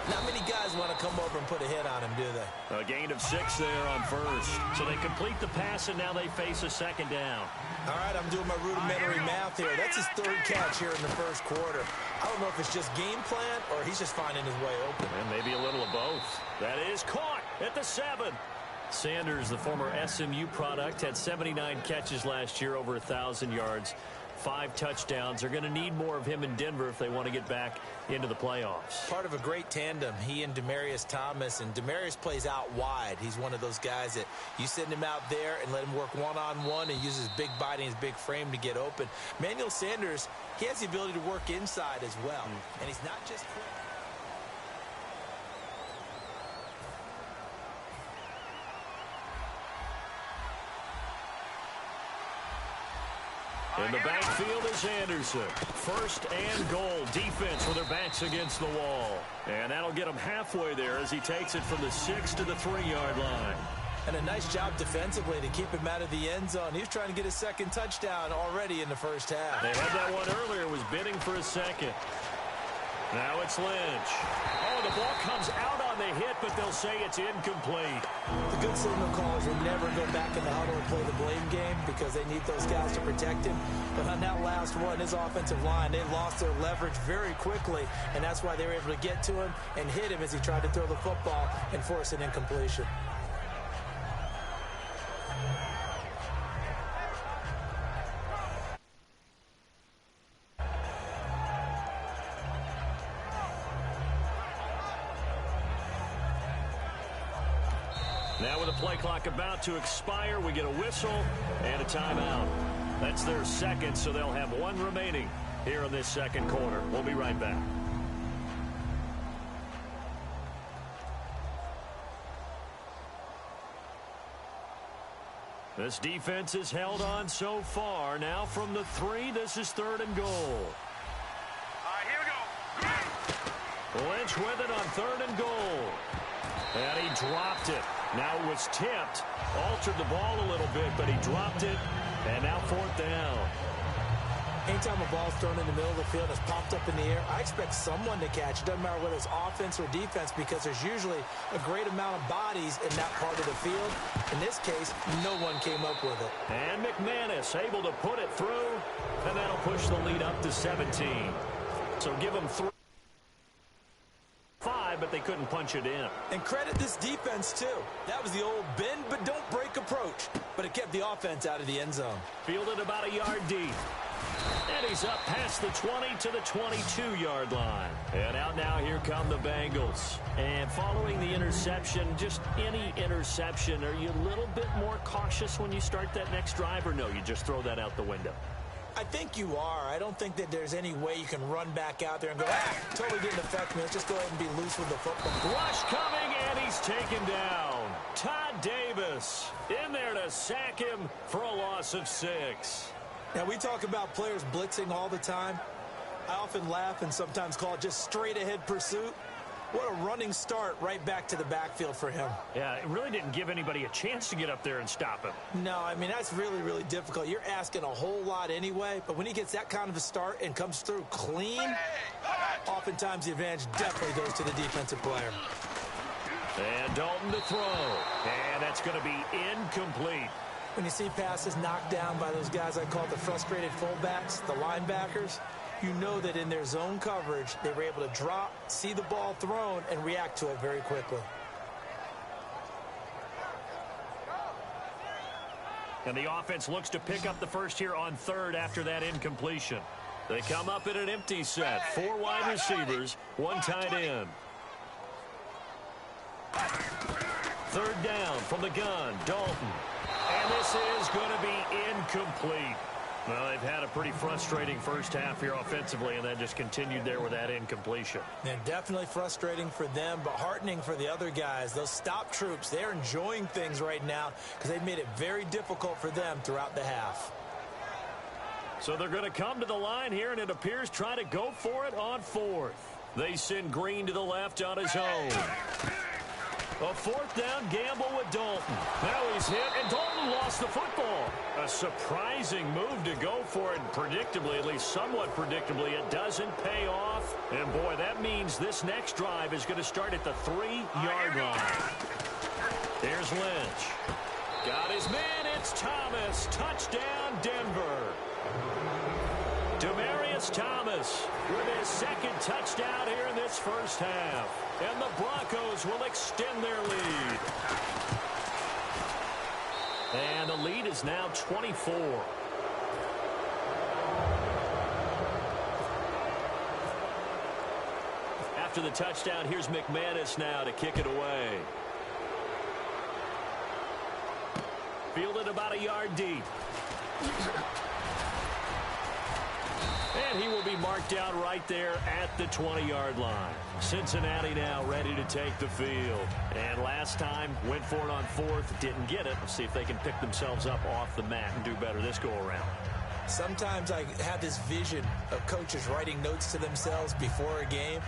not many guys want to come over and put a hit on him, do they? A gain of 6 there on 1st. So they complete the pass, and now they face a 2nd down. All right, I'm doing my rudimentary math here. That's his 3rd catch here in the first quarter. I don't know if it's just game plan or he's just finding his way open. And maybe a little of both. That is caught at the 7. Sanders, the former SMU product, had 79 catches last year, over 1,000 yards. 5 touchdowns. They're going to need more of him in Denver if they want to get back into the playoffs. Part of a great tandem, he and Demaryius Thomas. And Demaryius plays out wide. He's one of those guys that you send him out there and let him work one-on-one and use his big body and his big frame to get open. Manuel Sanders, he has the ability to work inside as well. And he's not just quick. In the backfield is Anderson. 1st and goal. Defense with their backs against the wall. And that'll get him halfway there as he takes it from the 6 to the 3-yard line. And a nice job defensively to keep him out of the end zone. He was trying to get his 2nd touchdown already in the first half. They had that one earlier, was bidding for a 2nd. Now it's Lynch. Oh, the ball comes out on the hit, but they'll say it's incomplete. The good signal callers will never go back in the huddle and play the blame game because they need those guys to protect him. But on that last one, his offensive line, they lost their leverage very quickly, and that's why they were able to get to him and hit him as he tried to throw the football and force an incompletion. Now with the play clock about to expire, we get a whistle and a timeout. That's their second, so they'll have one remaining here in this second quarter. We'll be right back. This defense has held on so far. Now from the 3, this is 3rd and goal. All right, here we go. Lynch with it on 3rd and goal. And he dropped it. Now it was tipped. Altered the ball a little bit, but he dropped it. And now 4th down. Anytime a ball's thrown in the middle of the field and it's popped up in the air, I expect someone to catch. It doesn't matter whether it's offense or defense because there's usually a great amount of bodies in that part of the field. In this case, no one came up with it. And McManus able to put it through, and that'll push the lead up to 17. So give them 3. 5, but they couldn't punch it in. And credit this defense, too. That was the old bend but don't break approach. But it kept the offense out of the end zone. Fielded about a yard deep. And he's up past the 20 to the 22-yard line. And out now, here come the Bengals. And following the interception, just any interception, are you a little bit more cautious when you start that next drive, or no, you just throw that out the window? I think you are. I don't think that there's any way you can run back out there and go, totally didn't affect me. Let's just go ahead and be loose with the football. Rush coming, and he's taken down. Todd Davis in there to sack him for a loss of 6. Now, we talk about players blitzing all the time. I often laugh and sometimes call it just straight-ahead pursuit. What a running start right back to the backfield for him. Yeah, it really didn't give anybody a chance to get up there and stop him. No, I mean, that's really, really difficult. You're asking a whole lot anyway, but when he gets that kind of a start and comes through clean, oftentimes the advantage definitely goes to the defensive player. And Dalton to throw. And that's going to be incomplete. When you see passes knocked down by those guys I call the frustrated fullbacks, the linebackers, you know that in their zone coverage, they were able to drop, see the ball thrown, and react to it very quickly. And the offense looks to pick up the first here on 3rd after that incompletion. They come up in an empty set. 4 wide receivers, 1 tight end. 3rd down from the gun, Dalton. And this is going to be incomplete. Well, they've had a pretty frustrating first half here offensively, and then just continued there with that incompletion. And definitely frustrating for them, but heartening for the other guys. Those stop troops, they're enjoying things right now because they've made it very difficult for them throughout the half. So they're going to come to the line here, and it appears try to go for it on 4th. They send Green to the left on his own. A 4th down gamble with Dalton. Now he's hit, and Dalton lost the football. A surprising move to go for it, predictably, at least somewhat predictably. It doesn't pay off. And, boy, that means this next drive is going to start at the 3-yard line. Here's Lynch. Got his man. It's Thomas. Touchdown, Denver. Demaryius Thomas with his 2nd touchdown here in this first half. And the Broncos will extend their lead. And the lead is now 24. After the touchdown, here's McManus now to kick it away. Fielded about a yard deep. And he will be marked down right there at the 20-yard line. Cincinnati now ready to take the field. And last time, went for it on 4th, didn't get it. Let's see if they can pick themselves up off the mat and do better this go-around. Sometimes I have this vision of coaches writing notes to themselves before a game.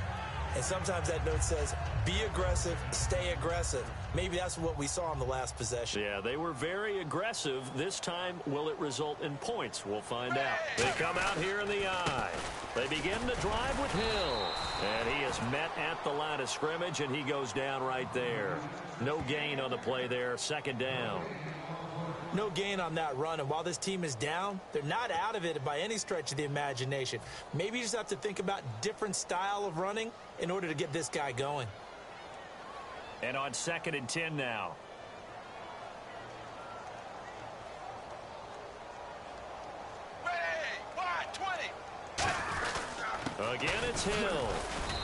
And sometimes that note says, be aggressive, stay aggressive. Maybe that's what we saw on the last possession. Yeah, they were very aggressive. This time, will it result in points? We'll find out. They come out here in the eye. They begin to drive with Hill. And he is met at the line of scrimmage, and he goes down right there. No gain on the play there. Second down. No gain on that run, and while this team is down, they're not out of it by any stretch of the imagination. Maybe you just have to think about different style of running in order to get this guy going. And on 2nd and 10 now. Again, it's Hill.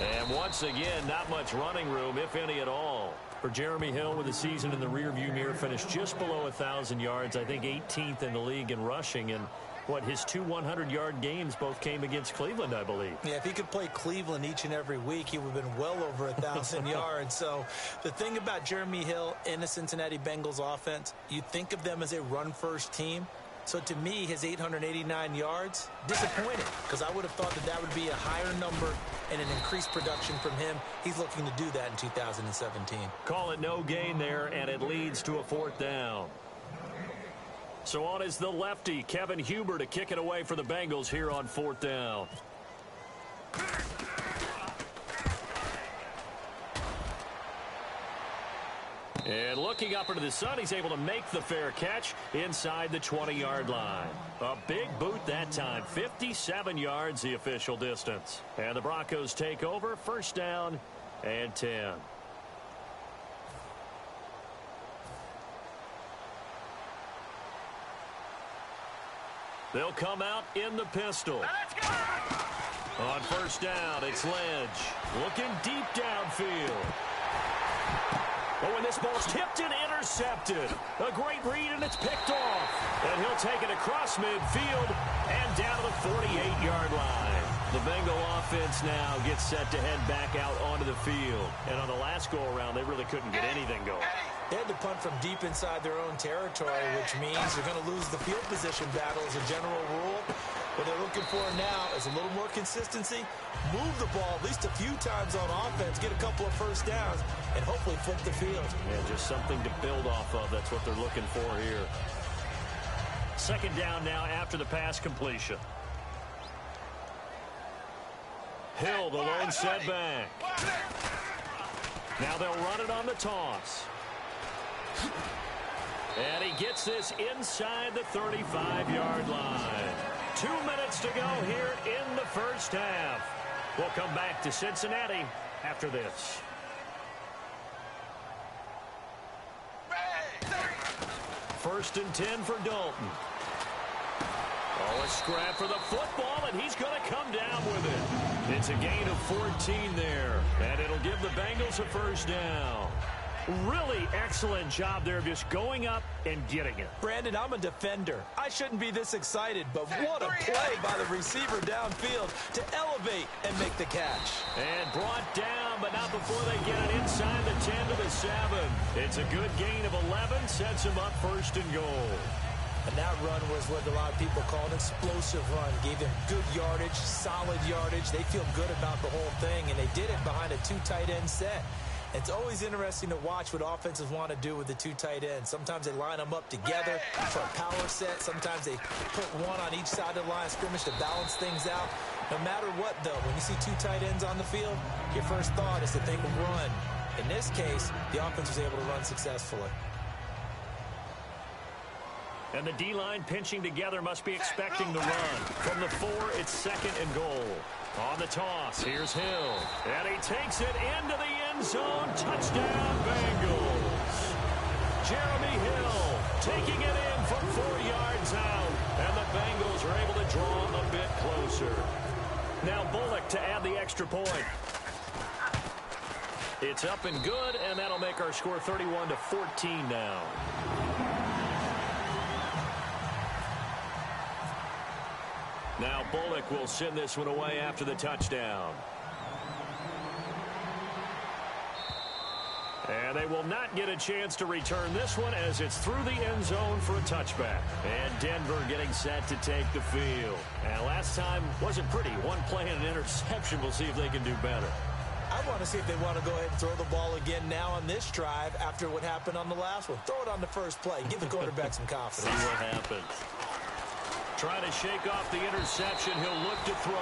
And once again, not much running room, if any at all. For Jeremy Hill, with the season in the rearview mirror, finished just below 1,000 yards. I think 18th in the league in rushing. And what, his 2 100-yard games both came against Cleveland, I believe. Yeah, if he could play Cleveland each and every week, he would have been well over 1,000 yards. So the thing about Jeremy Hill in the Cincinnati Bengals offense, you think of them as a run-first team. So to me, his 889 yards, disappointing, because I would have thought that that would be a higher number and an increased production from him. He's looking to do that in 2017. Call it no gain there, and it leads to a 4th down. So on is the lefty, Kevin Huber, to kick it away for the Bengals here on 4th down. And looking up into the sun, he's able to make the fair catch inside the 20-yard line. A big boot that time, 57 yards the official distance. And the Broncos take over, 1st down and 10. They'll come out in the pistol. On 1st down, it's Ledge. Looking deep downfield. Oh, and this ball's tipped and intercepted. A great read, and it's picked off. And he'll take it across midfield and down to the 48-yard line. The Bengal offense now gets set to head back out onto the field. And on the last go-around, they really couldn't get anything going. They had to punt from deep inside their own territory, which means they're going to lose the field position battle as a general rule. What they're looking for now is a little more consistency, move the ball at least a few times on offense, get a couple of 1st downs, and hopefully flip the field. Yeah, just something to build off of. That's what they're looking for here. 2nd down now after the pass completion. Hill, the lone setback. Now they'll run it on the toss. And he gets this inside the 35-yard line. 2 minutes to go here in the 1st half. We'll come back to Cincinnati after this. First and 10 for Dalton. Oh, a scrap for the football, and he's going to come down with it. It's a gain of 14 there, and it'll give the Bengals a 1st down. Really excellent job there of just going up and getting it. Brandon, I'm a defender. I shouldn't be this excited, but what a play by the receiver downfield to elevate and make the catch. And brought down, but not before they get it inside the 10 to the 7. It's a good gain of 11, sets him up 1st and goal. And that run was what a lot of people call an explosive run. Gave them good yardage, solid yardage. They feel good about the whole thing, and they did it behind a 2 tight end set. It's always interesting to watch what offenses want to do with the 2 tight ends. Sometimes they line them up together for a power set. Sometimes they put one on each side of the line of scrimmage to balance things out. No matter what, though, when you see 2 tight ends on the field, your first thought is to think of run. In this case, the offense was able to run successfully. And the D-line pinching together must be expecting the run. From the 4, it's 2nd and goal. On the toss, here's Hill. And he takes it into the end zone. Touchdown, Bengals. Jeremy Hill taking it in from 4 yards out. And the Bengals are able to draw a bit closer. Now Bullock to add the extra point. It's up and good, and that'll make our score 31-14 now. Now Bullock will send this one away after the touchdown. And they will not get a chance to return this one as it's through the end zone for a touchback. And Denver getting set to take the field. And last time wasn't pretty. One play and an interception. We'll see if they can do better. I want to see if they want to go ahead and throw the ball again now on this drive after what happened on the last one. Throw it on the first play. Give the quarterback some confidence. See what happens. Trying to shake off the interception. He'll look to throw.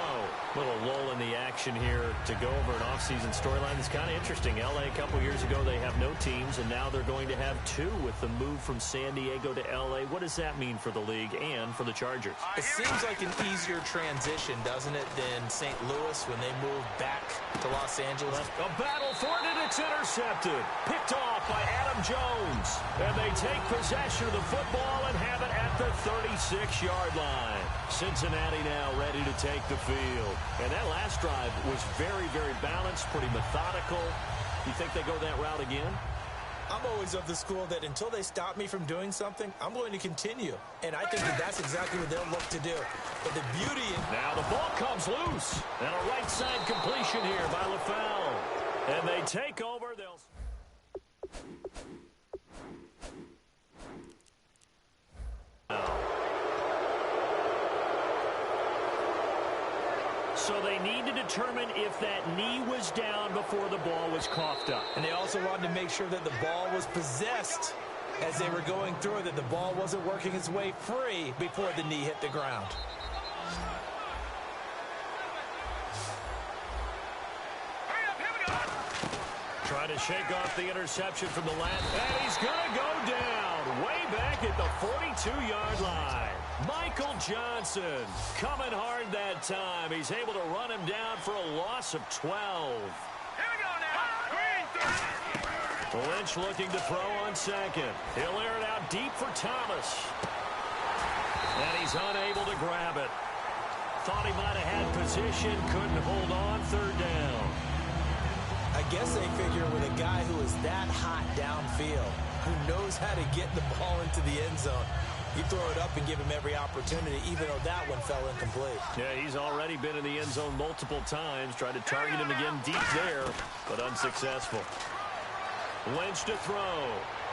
Little lull in the action here to go over an offseason storyline that's kind of interesting. L.A. a couple years ago, they have no teams, and now they're going to have two with the move from San Diego to L.A. What does that mean for the league and for the Chargers? It seems like an easier transition, doesn't it, than St. Louis when they moved back to Los Angeles? A battle for it, and it's intercepted. Picked off by Adam Jones. And they take possession of the football and have it at the 36-yard line. Cincinnati now ready to take the field. And that last drive was very, very balanced, pretty methodical. You think they go that route again? I'm always of the school that until they stop me from doing something, I'm going to continue. And I think that that's exactly what they'll look to do. But the beauty in... Now the ball comes loose. And a right side completion here by LaFell. And they take over. They'll... So they need to determine if that knee was down before the ball was coughed up. And they also wanted to make sure that the ball was possessed as they were going through it, that the ball wasn't working its way free before the knee hit the ground. Trying to shake off the interception from the last, and he's going to go down way back at the 42-yard line. Michael Johnson coming hard that time. He's able to run him down for a loss of 12. Here we go now. Lynch looking to throw on second. He'll air it out deep for Thomas. And he's unable to grab it. Thought he might have had position, couldn't hold on, third down. I guess they figure with a guy who is that hot downfield, who knows how to get the ball into the end zone, you throw it up and give him every opportunity, even though that one fell incomplete. Yeah, he's already been in the end zone multiple times. Tried to target him again deep there, but unsuccessful. Lynch to throw.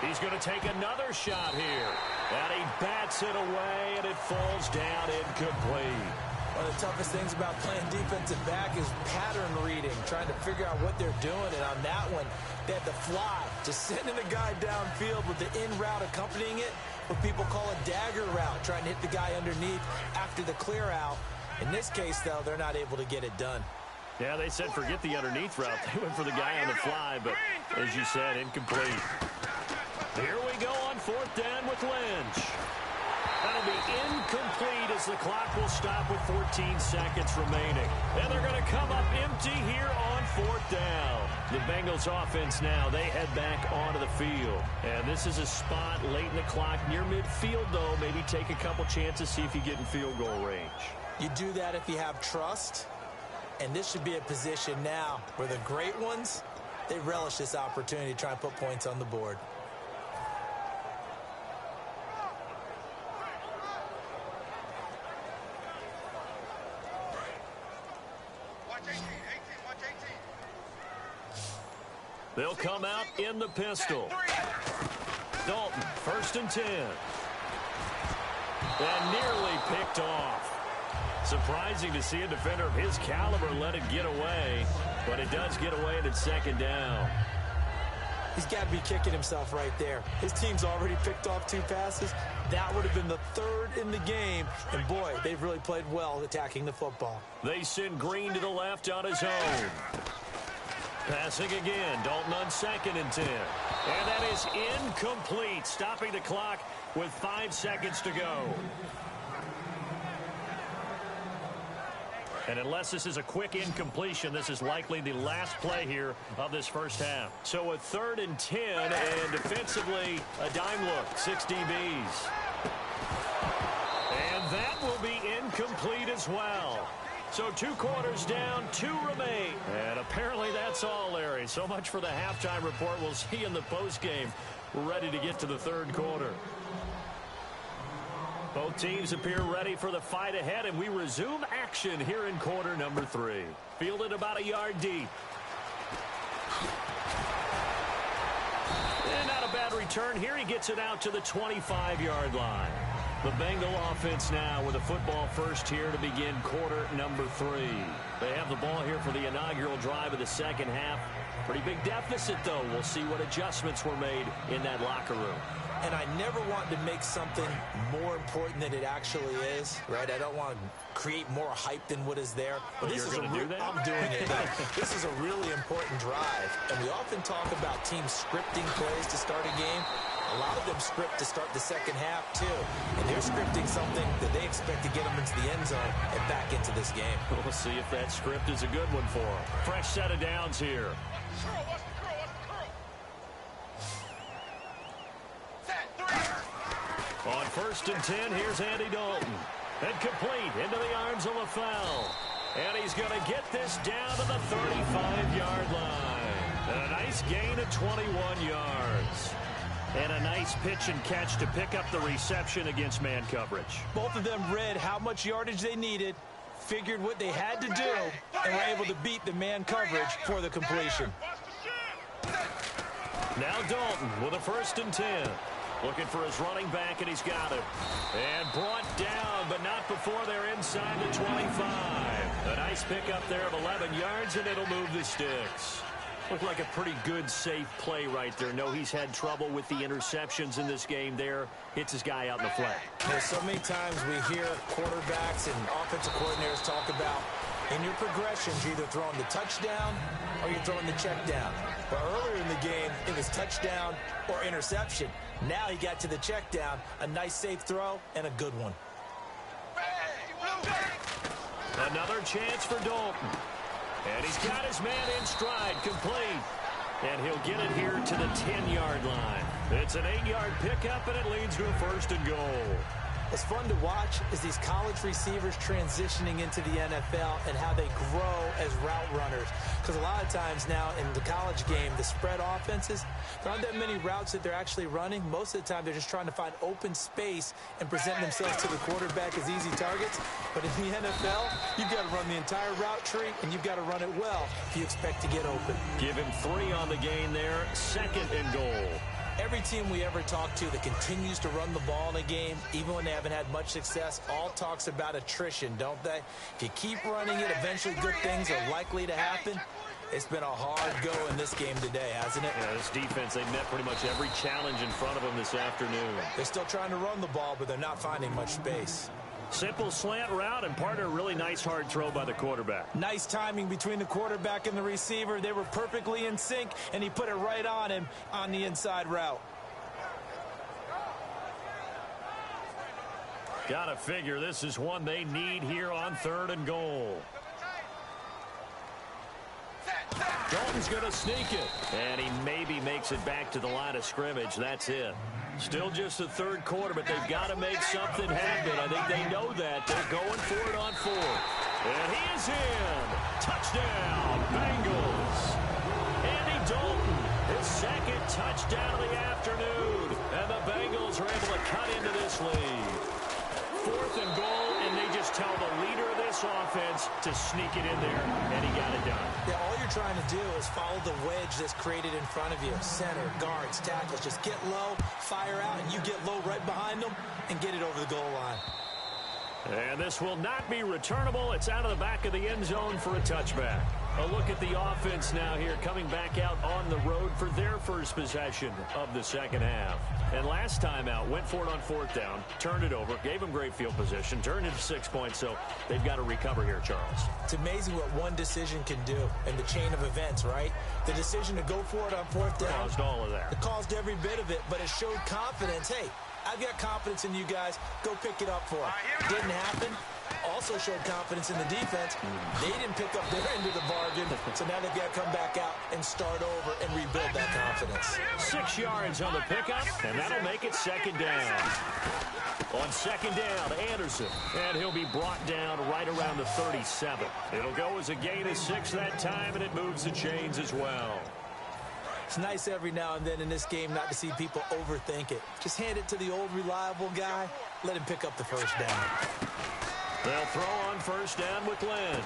He's going to take another shot here. And he bats it away, and it falls down incomplete. One of the toughest things about playing defensive back is pattern reading, trying to figure out what they're doing. And on that one, they had to fly, just sending the guy downfield with the in route accompanying it, what people call a dagger route, trying to hit the guy underneath after the clear out. In this case, though, they're not able to get it done. Yeah, they said forget the underneath route. They went for the guy on the fly, but as you said, incomplete. Here we go on fourth down with Lynch. That'll be incomplete as the clock will stop with 14 seconds remaining. And they're going to come up empty here on fourth down. The Bengals offense now, they head back onto the field. And this is a spot late in the clock near midfield, though. Maybe take a couple chances, see if you get in field goal range. You do that if you have trust. And this should be a position now where the great ones, they relish this opportunity to try and put points on the board. They'll come out in the pistol. Dalton, 1st and 10. And nearly picked off. Surprising to see a defender of his caliber let it get away, but it does get away and it's second down. He's got to be kicking himself right there. His team's already picked off 2 passes. That would have been the 3rd in the game. And, boy, they've really played well attacking the football. They send Green to the left on his own. Passing again, Dalton on 2nd and 10. And that is incomplete, stopping the clock with 5 seconds to go. And unless this is a quick incompletion, this is likely the last play here of this first half. So a 3rd and 10, and defensively, a dime look, 6 DBs. And that will be incomplete as well. So 2 quarters down, 2 remain. And apparently that's all, Larry. So much for the halftime report. We'll see you in the postgame. We're ready to get to the 3rd quarter. Both teams appear ready for the fight ahead, and we resume action here in quarter number 3. Fielded about a yard deep. And not a bad return here. He gets it out to the 25-yard line. The Bengal offense now with a football first here to begin quarter number 3. They have the ball here for the inaugural drive of the second half. Pretty big deficit, though. We'll see what adjustments were made in that locker room. And I never want to make something more important than it actually is, right? I don't want to create more hype than what is there. But you're going to do that? I'm doing it. This is a really important drive. And we often talk about teams scripting plays to start a game. A lot of them script to start the second half, too. And they're scripting something that they expect to get them into the end zone and back into this game. We'll see if that script is a good one for them. Fresh set of downs here. On 1st and 10, here's Andy Dalton. And complete into the arms of LaFell. And he's going to get this down to the 35-yard line. And a nice gain of 21 yards. And a nice pitch and catch to pick up the reception against man coverage. Both of them read how much yardage they needed, figured what they had to do, and were able to beat the man coverage for the completion. Now Dalton with a 1st and 10. Looking for his running back, and he's got him. And brought down, but not before they're inside the 25. A nice pickup there of 11 yards, and it'll move the sticks. Looked like a pretty good, safe play right there. No, he's had trouble with the interceptions in this game there. Hits his guy out in the flat. There's so many times we hear quarterbacks and offensive coordinators talk about in your progressions, you're either throwing the touchdown or you're throwing the check down. But earlier in the game, it was touchdown or interception. Now he got to the check down, a nice safe throw, and a good one. Another chance for Dalton. And he's got his man in stride, complete. And he'll get it here to the 10-yard line. It's an 8-yard pickup, and it leads to a 1st and goal. What's fun to watch is these college receivers transitioning into the NFL and how they grow as route runners. Because a lot of times now in the college game, the spread offenses, there aren't that many routes that they're actually running. Most of the time, they're just trying to find open space and present themselves to the quarterback as easy targets. But in the NFL, you've got to run the entire route tree, and you've got to run it well if you expect to get open. Give him 3 on the gain there, 2nd and goal. Every team we ever talk to that continues to run the ball in a game, even when they haven't had much success, all talks about attrition, don't they? If you keep running it, eventually good things are likely to happen. It's been a hard go in this game today, hasn't it? Yeah, this defense, they met pretty much every challenge in front of them this afternoon. They're still trying to run the ball, but they're not finding much space. Simple slant route, and partner, really nice hard throw by the quarterback. Nice timing between the quarterback and the receiver. They were perfectly in sync, and he put it right on him on the inside route. Gotta figure this is one they need here on 3rd and goal. Dalton's gonna sneak it, and he maybe makes it back to the line of scrimmage. That's it. Still just the 3rd quarter, but they've got to make something happen. I think they know that. They're going for it on 4th. And he is in. Touchdown, Bengals. Andy Dalton, his 2nd touchdown of the afternoon. And the Bengals are able to cut into this lead. 4th and goal, and they just tell the leader of this offense to sneak it in there, and he got it done. Yeah, all you're trying to do is follow the wedge that's created in front of you. Center, guards, tackles, just get low, fire out, and you get low right behind them and get it over the goal line. And this will not be returnable. It's out of the back of the end zone for a touchback. A look at the offense now here, coming back out on the road for their first possession of the second half. And last time out, went for it on 4th down, turned it over, gave them great field position, turned it to 6 points, so they've got to recover here, Charles. It's amazing what one decision can do in the chain of events, right? The decision to go for it on 4th down. Caused all of that. It caused every bit of it, but it showed confidence. Hey, I've got confidence in you guys. Go pick it up for them. Didn't happen. Also showed confidence in the defense. They didn't pick up their end of the bargain, so now they've got to come back out and start over and rebuild that confidence. 6 yards on the pickup, and that'll make it 2nd down. On 2nd down, Anderson, and he'll be brought down right around the 37. It'll go as a gain of 6 that time, and it moves the chains as well. It's nice every now and then in this game not to see people overthink it. Just hand it to the old reliable guy. Let him pick up the 1st down. They'll throw on 1st down with Lynch.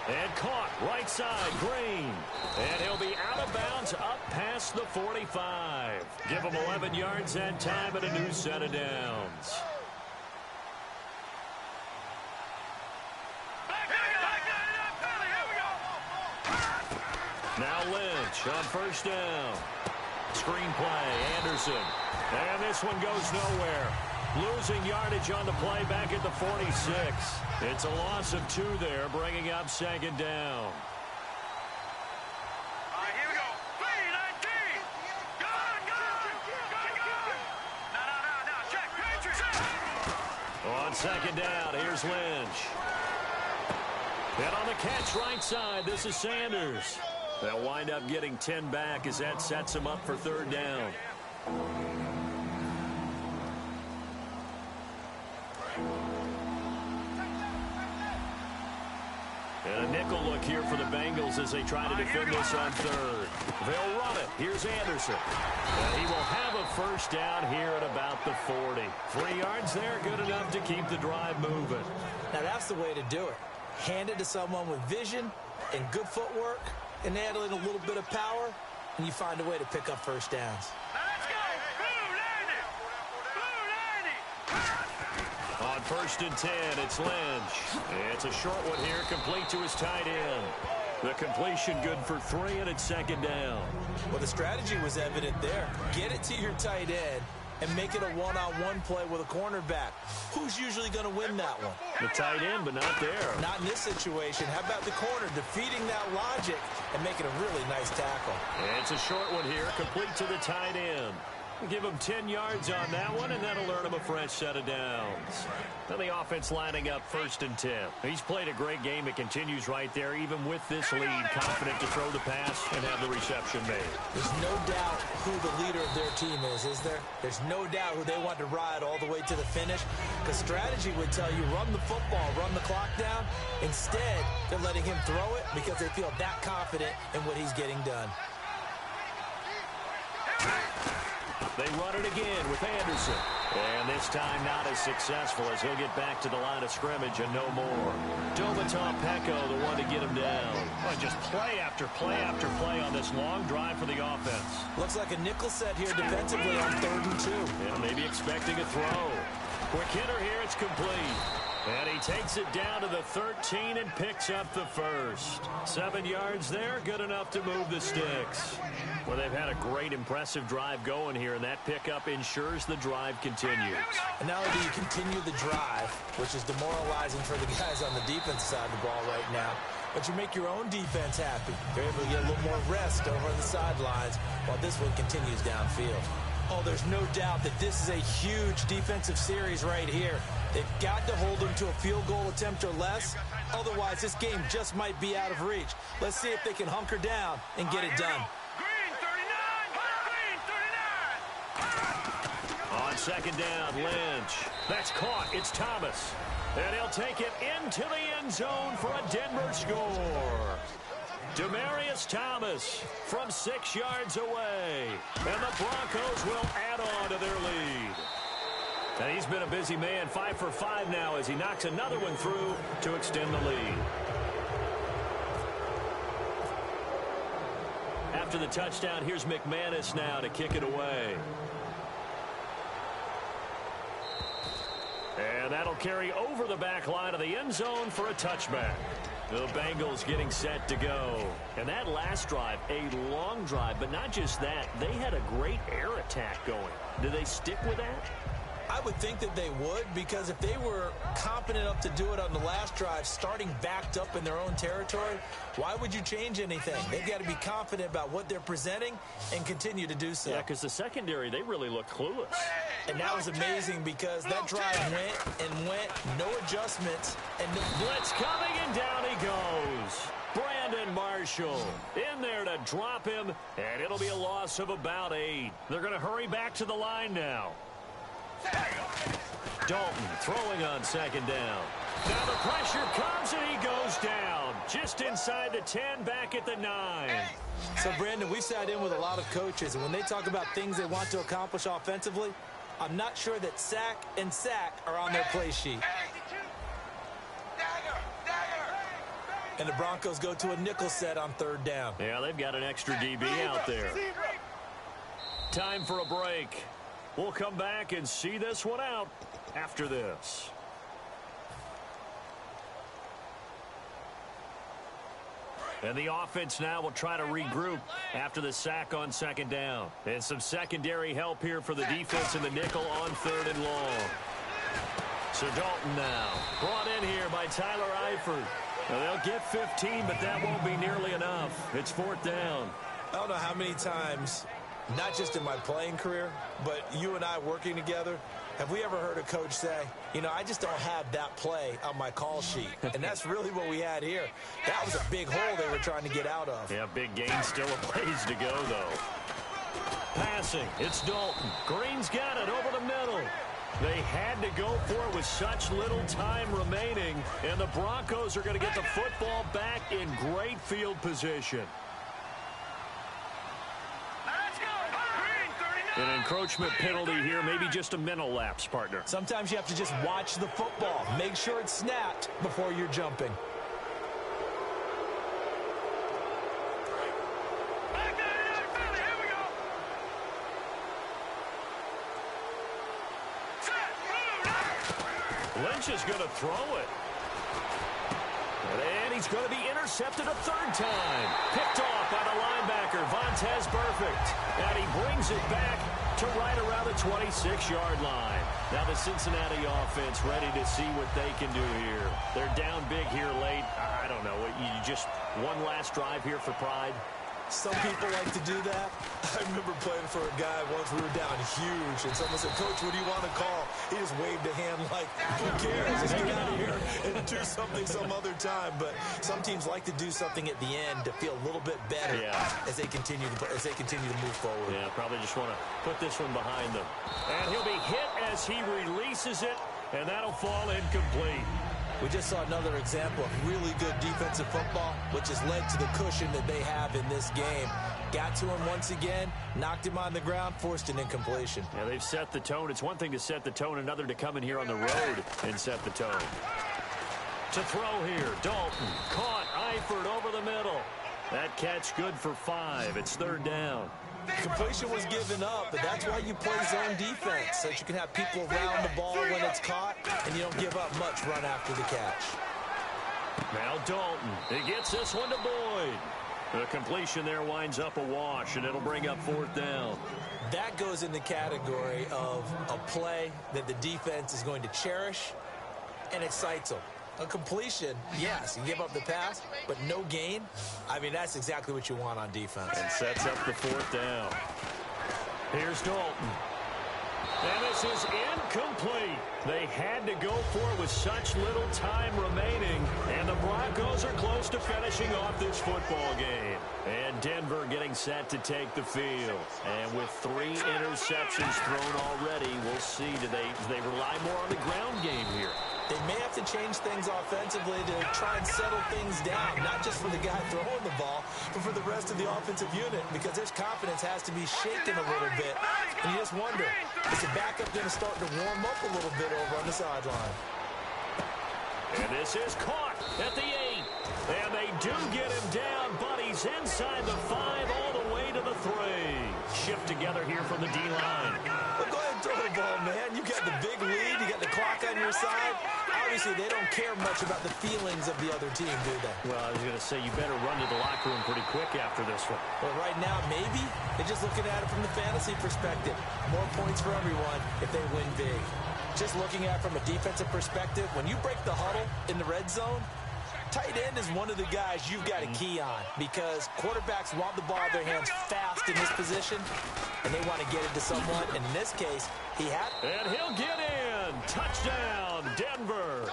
And caught right side, Green. And he'll be out of bounds up past the 45. Give him 11 yards that time and a new set of downs. Lynch on first down. Screen play, Anderson. And this one goes nowhere. Losing yardage on the play back at the 46. It's a loss of 2 there, bringing up second down. Here we go. 3-19. No. Check. Patriots. On second down, here's Lynch. And on the catch right side, this is Sanders. They'll wind up getting 10 back as that sets them up for third down. And a nickel look here for the Bengals as they try to defend this on third. They'll run it. Here's Anderson. And he will have a first down here at about the 40. 3 yards there, good enough to keep the drive moving. Now that's the way to do it. Hand it to someone with vision and good footwork, and add in a little bit of power, and you find a way to pick up first downs. Let's go. Blue 90. On first and 10, it's Lynch. It's a short one here, complete to his tight end. The completion good for 3, and it's second down. Well, the strategy was evident there. Get it to your tight end and make it a one-on-one play with a cornerback. Who's usually going to win that one? The tight end, but not there. Not in this situation. How about the corner defeating that logic and making a really nice tackle? It's a short one here, complete to the tight end. Give him 10 yards on that one, and that'll earn him a fresh set of downs. And the offense lining up first and 10. He's played a great game. It continues right there, even with this lead. Confident to throw the pass and have the reception made. There's no doubt who the leader of their team is there? There's no doubt who they want to ride all the way to the finish. Because strategy would tell you, run the football, run the clock down. Instead, they're letting him throw it because they feel that confident in what he's getting done. They run it again with Anderson. And this time not as successful as he'll get back to the line of scrimmage and no more. Domaton Peko, the one to get him down. Well, just play after play after play on this long drive for the offense. Looks like a nickel set here defensively on 3rd and 2. Yeah, maybe expecting a throw. Quick hitter here, it's complete. And he takes it down to the 13 and picks up the first. 7 yards there, good enough to move the sticks. Well, they've had a great, impressive drive going here, and that pickup ensures the drive continues. And not only do you continue the drive, which is demoralizing for the guys on the defense side of the ball right now, but you make your own defense happy. They're able to get a little more rest over on the sidelines while this one continues downfield. Oh, there's no doubt that this is a huge defensive series right here. They've got to hold them to a field goal attempt or less. Otherwise, this game just might be out of reach. Let's see if they can hunker down and get it done. On second down, Lynch. That's caught. It's Thomas. And he'll take it into the end zone for a Denver score. Demaryius Thomas from 6 yards away. And the Broncos will add on to their lead. And he's been a busy man, 5 for 5 now as he knocks another one through to extend the lead. After the touchdown, here's McManus now to kick it away. And that'll carry over the back line of the end zone for a touchback. The Bengals getting set to go. And that last drive, a long drive, but not just that. They had a great air attack going. Do they stick with that? I would think that they would, because if they were competent enough to do it on the last drive, starting backed up in their own territory, why would you change anything? They've got to be confident about what they're presenting and continue to do so. Yeah, because the secondary, they really look clueless. And that was amazing because that drive went, no adjustments. And blitz coming, and down he goes. Brandon Marshall in there to drop him, and it'll be a loss of about 8. They're going to hurry back to the line now. Dalton throwing on second down. Now the pressure comes, and he goes down. Just inside the 10, back at the 9. So, Brandon, we've sat in with a lot of coaches, and when they talk about things they want to accomplish offensively, I'm not sure that sack and sack are on their play sheet. And the Broncos go to a nickel set on 3rd down. Yeah, they've got an extra DB out there. Time for a break. We'll come back and see this one out after this. And the offense now will try to regroup after the sack on second down. And some secondary help here for the defense in the nickel on 3rd and long. So Dalton now brought in here by Tyler Eifert. Now they'll get 15, but that won't be nearly enough. It's 4th down. I don't know how many times, not just in my playing career, but you and I working together, have we ever heard a coach say, you know, I just don't have that play on my call sheet. And that's really what we had here. That was a big hole they were trying to get out of. Yeah, big gain, still a ways to go, though. Passing, it's Dalton. Green's got it over the middle. They had to go for it with such little time remaining, and the Broncos are going to get the football back in great field position. An encroachment penalty here, maybe just a mental lapse, partner. Sometimes you have to just watch the football. Make sure it's snapped before you're jumping. Lynch is going to throw it. And he's going to be intercepted a 3rd time. Picked off by the linebacker, Vontaze Burfict. And he brings it back to right around the 26-yard line. Now the Cincinnati offense ready to see what they can do here. They're down big here late. I don't know. You just one last drive here for pride. Some people like to do that. I remember playing for a guy once. We were down huge, and someone said, Coach, what do you want to call? He just waved a hand like, who cares? Just get out of here and do something some other time. But some teams like to do something at the end to feel a little bit better as they continue to move forward. Yeah, probably just want to put this one behind them. And he'll be hit as he releases it, and that'll fall incomplete. We just saw another example of really good defensive football, which has led to the cushion that they have in this game. Got to him once again, knocked him on the ground, forced an incompletion. Yeah, they've set the tone. It's one thing to set the tone, another to come in here on the road and set the tone. To throw here, Dalton caught Eifert over the middle. That catch good for 5. It's 3rd down. Completion was given up, but that's why you play zone defense, so that you can have people around the ball when it's caught, and you don't give up much run after the catch. Now Dalton, he gets this one to Boyd. The completion there winds up a wash, and it'll bring up 4th down. That goes in the category of a play that the defense is going to cherish and excites them. A completion, yes, you give up the pass, but no gain. I mean, that's exactly what you want on defense. And sets up the 4th down. Here's Dalton. And this is incomplete. They had to go for it with such little time remaining. And the Broncos are close to finishing off this football game. And Denver getting set to take the field. And with 3 interceptions thrown already, we'll see. Do they rely more on the ground game here? They may have to change things offensively to try and settle things down, not just for the guy throwing the ball, but for the rest of the offensive unit, because their confidence has to be shaken a little bit. And you just wonder, is the backup going to start to warm up a little bit over on the sideline? And this is caught at the 8. And they do get him down, but he's inside the 5 all the way to the 3. Shift together here from the D-line. Well, go ahead and throw the ball, man. You got the big lead. You got the clock on your side. Obviously, they don't care much about the feelings of the other team, do they? Well, I was going to say, you better run to the locker room pretty quick after this one. Well, right now, maybe. They're just looking at it from the fantasy perspective. More points for everyone if they win big. Just looking at it from a defensive perspective, when you break the huddle in the red zone, tight end is one of the guys you've got a key on, because quarterbacks want the ball in their hands fast in this position, and they want to get it to someone. And in this case, he had it. And he'll get in. Touchdown, Denver.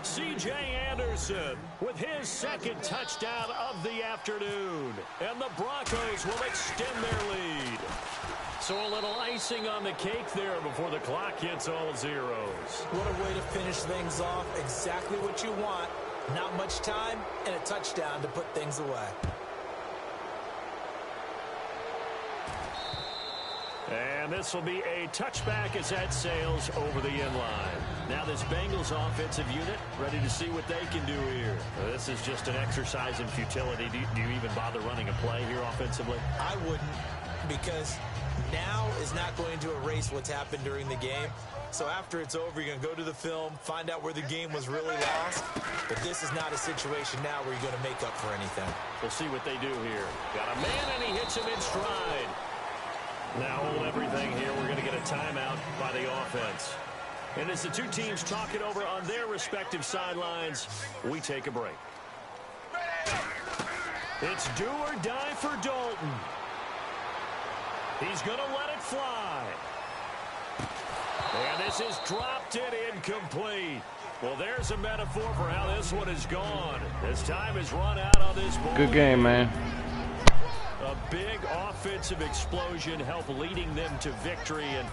C.J. Anderson with his 2nd touchdown of the afternoon. And the Broncos will extend their lead. So a little icing on the cake there before the clock hits all zeros. What a way to finish things off. Exactly what you want. Not much time and a touchdown to put things away. And this will be a touchback as that sails over the end line. Now this Bengals offensive unit ready to see what they can do here. This is just an exercise in futility. Do you even bother running a play here offensively? I wouldn't, because now is not going to erase what's happened during the game. So after it's over, you're going to go to the film, find out where the game was really lost. But this is not a situation now where you're going to make up for anything. We'll see what they do here. Got a man, and he hits him in stride. Now hold everything here. We're going to get a timeout by the offense. And as the two teams talk it over on their respective sidelines, we take a break. It's do or die for Dalton. He's going to let it fly. And this is dropped it incomplete. Well, there's a metaphor for how this one is gone. As time is run out on this ball. Good game, man. A big offensive explosion helped leading them to victory. And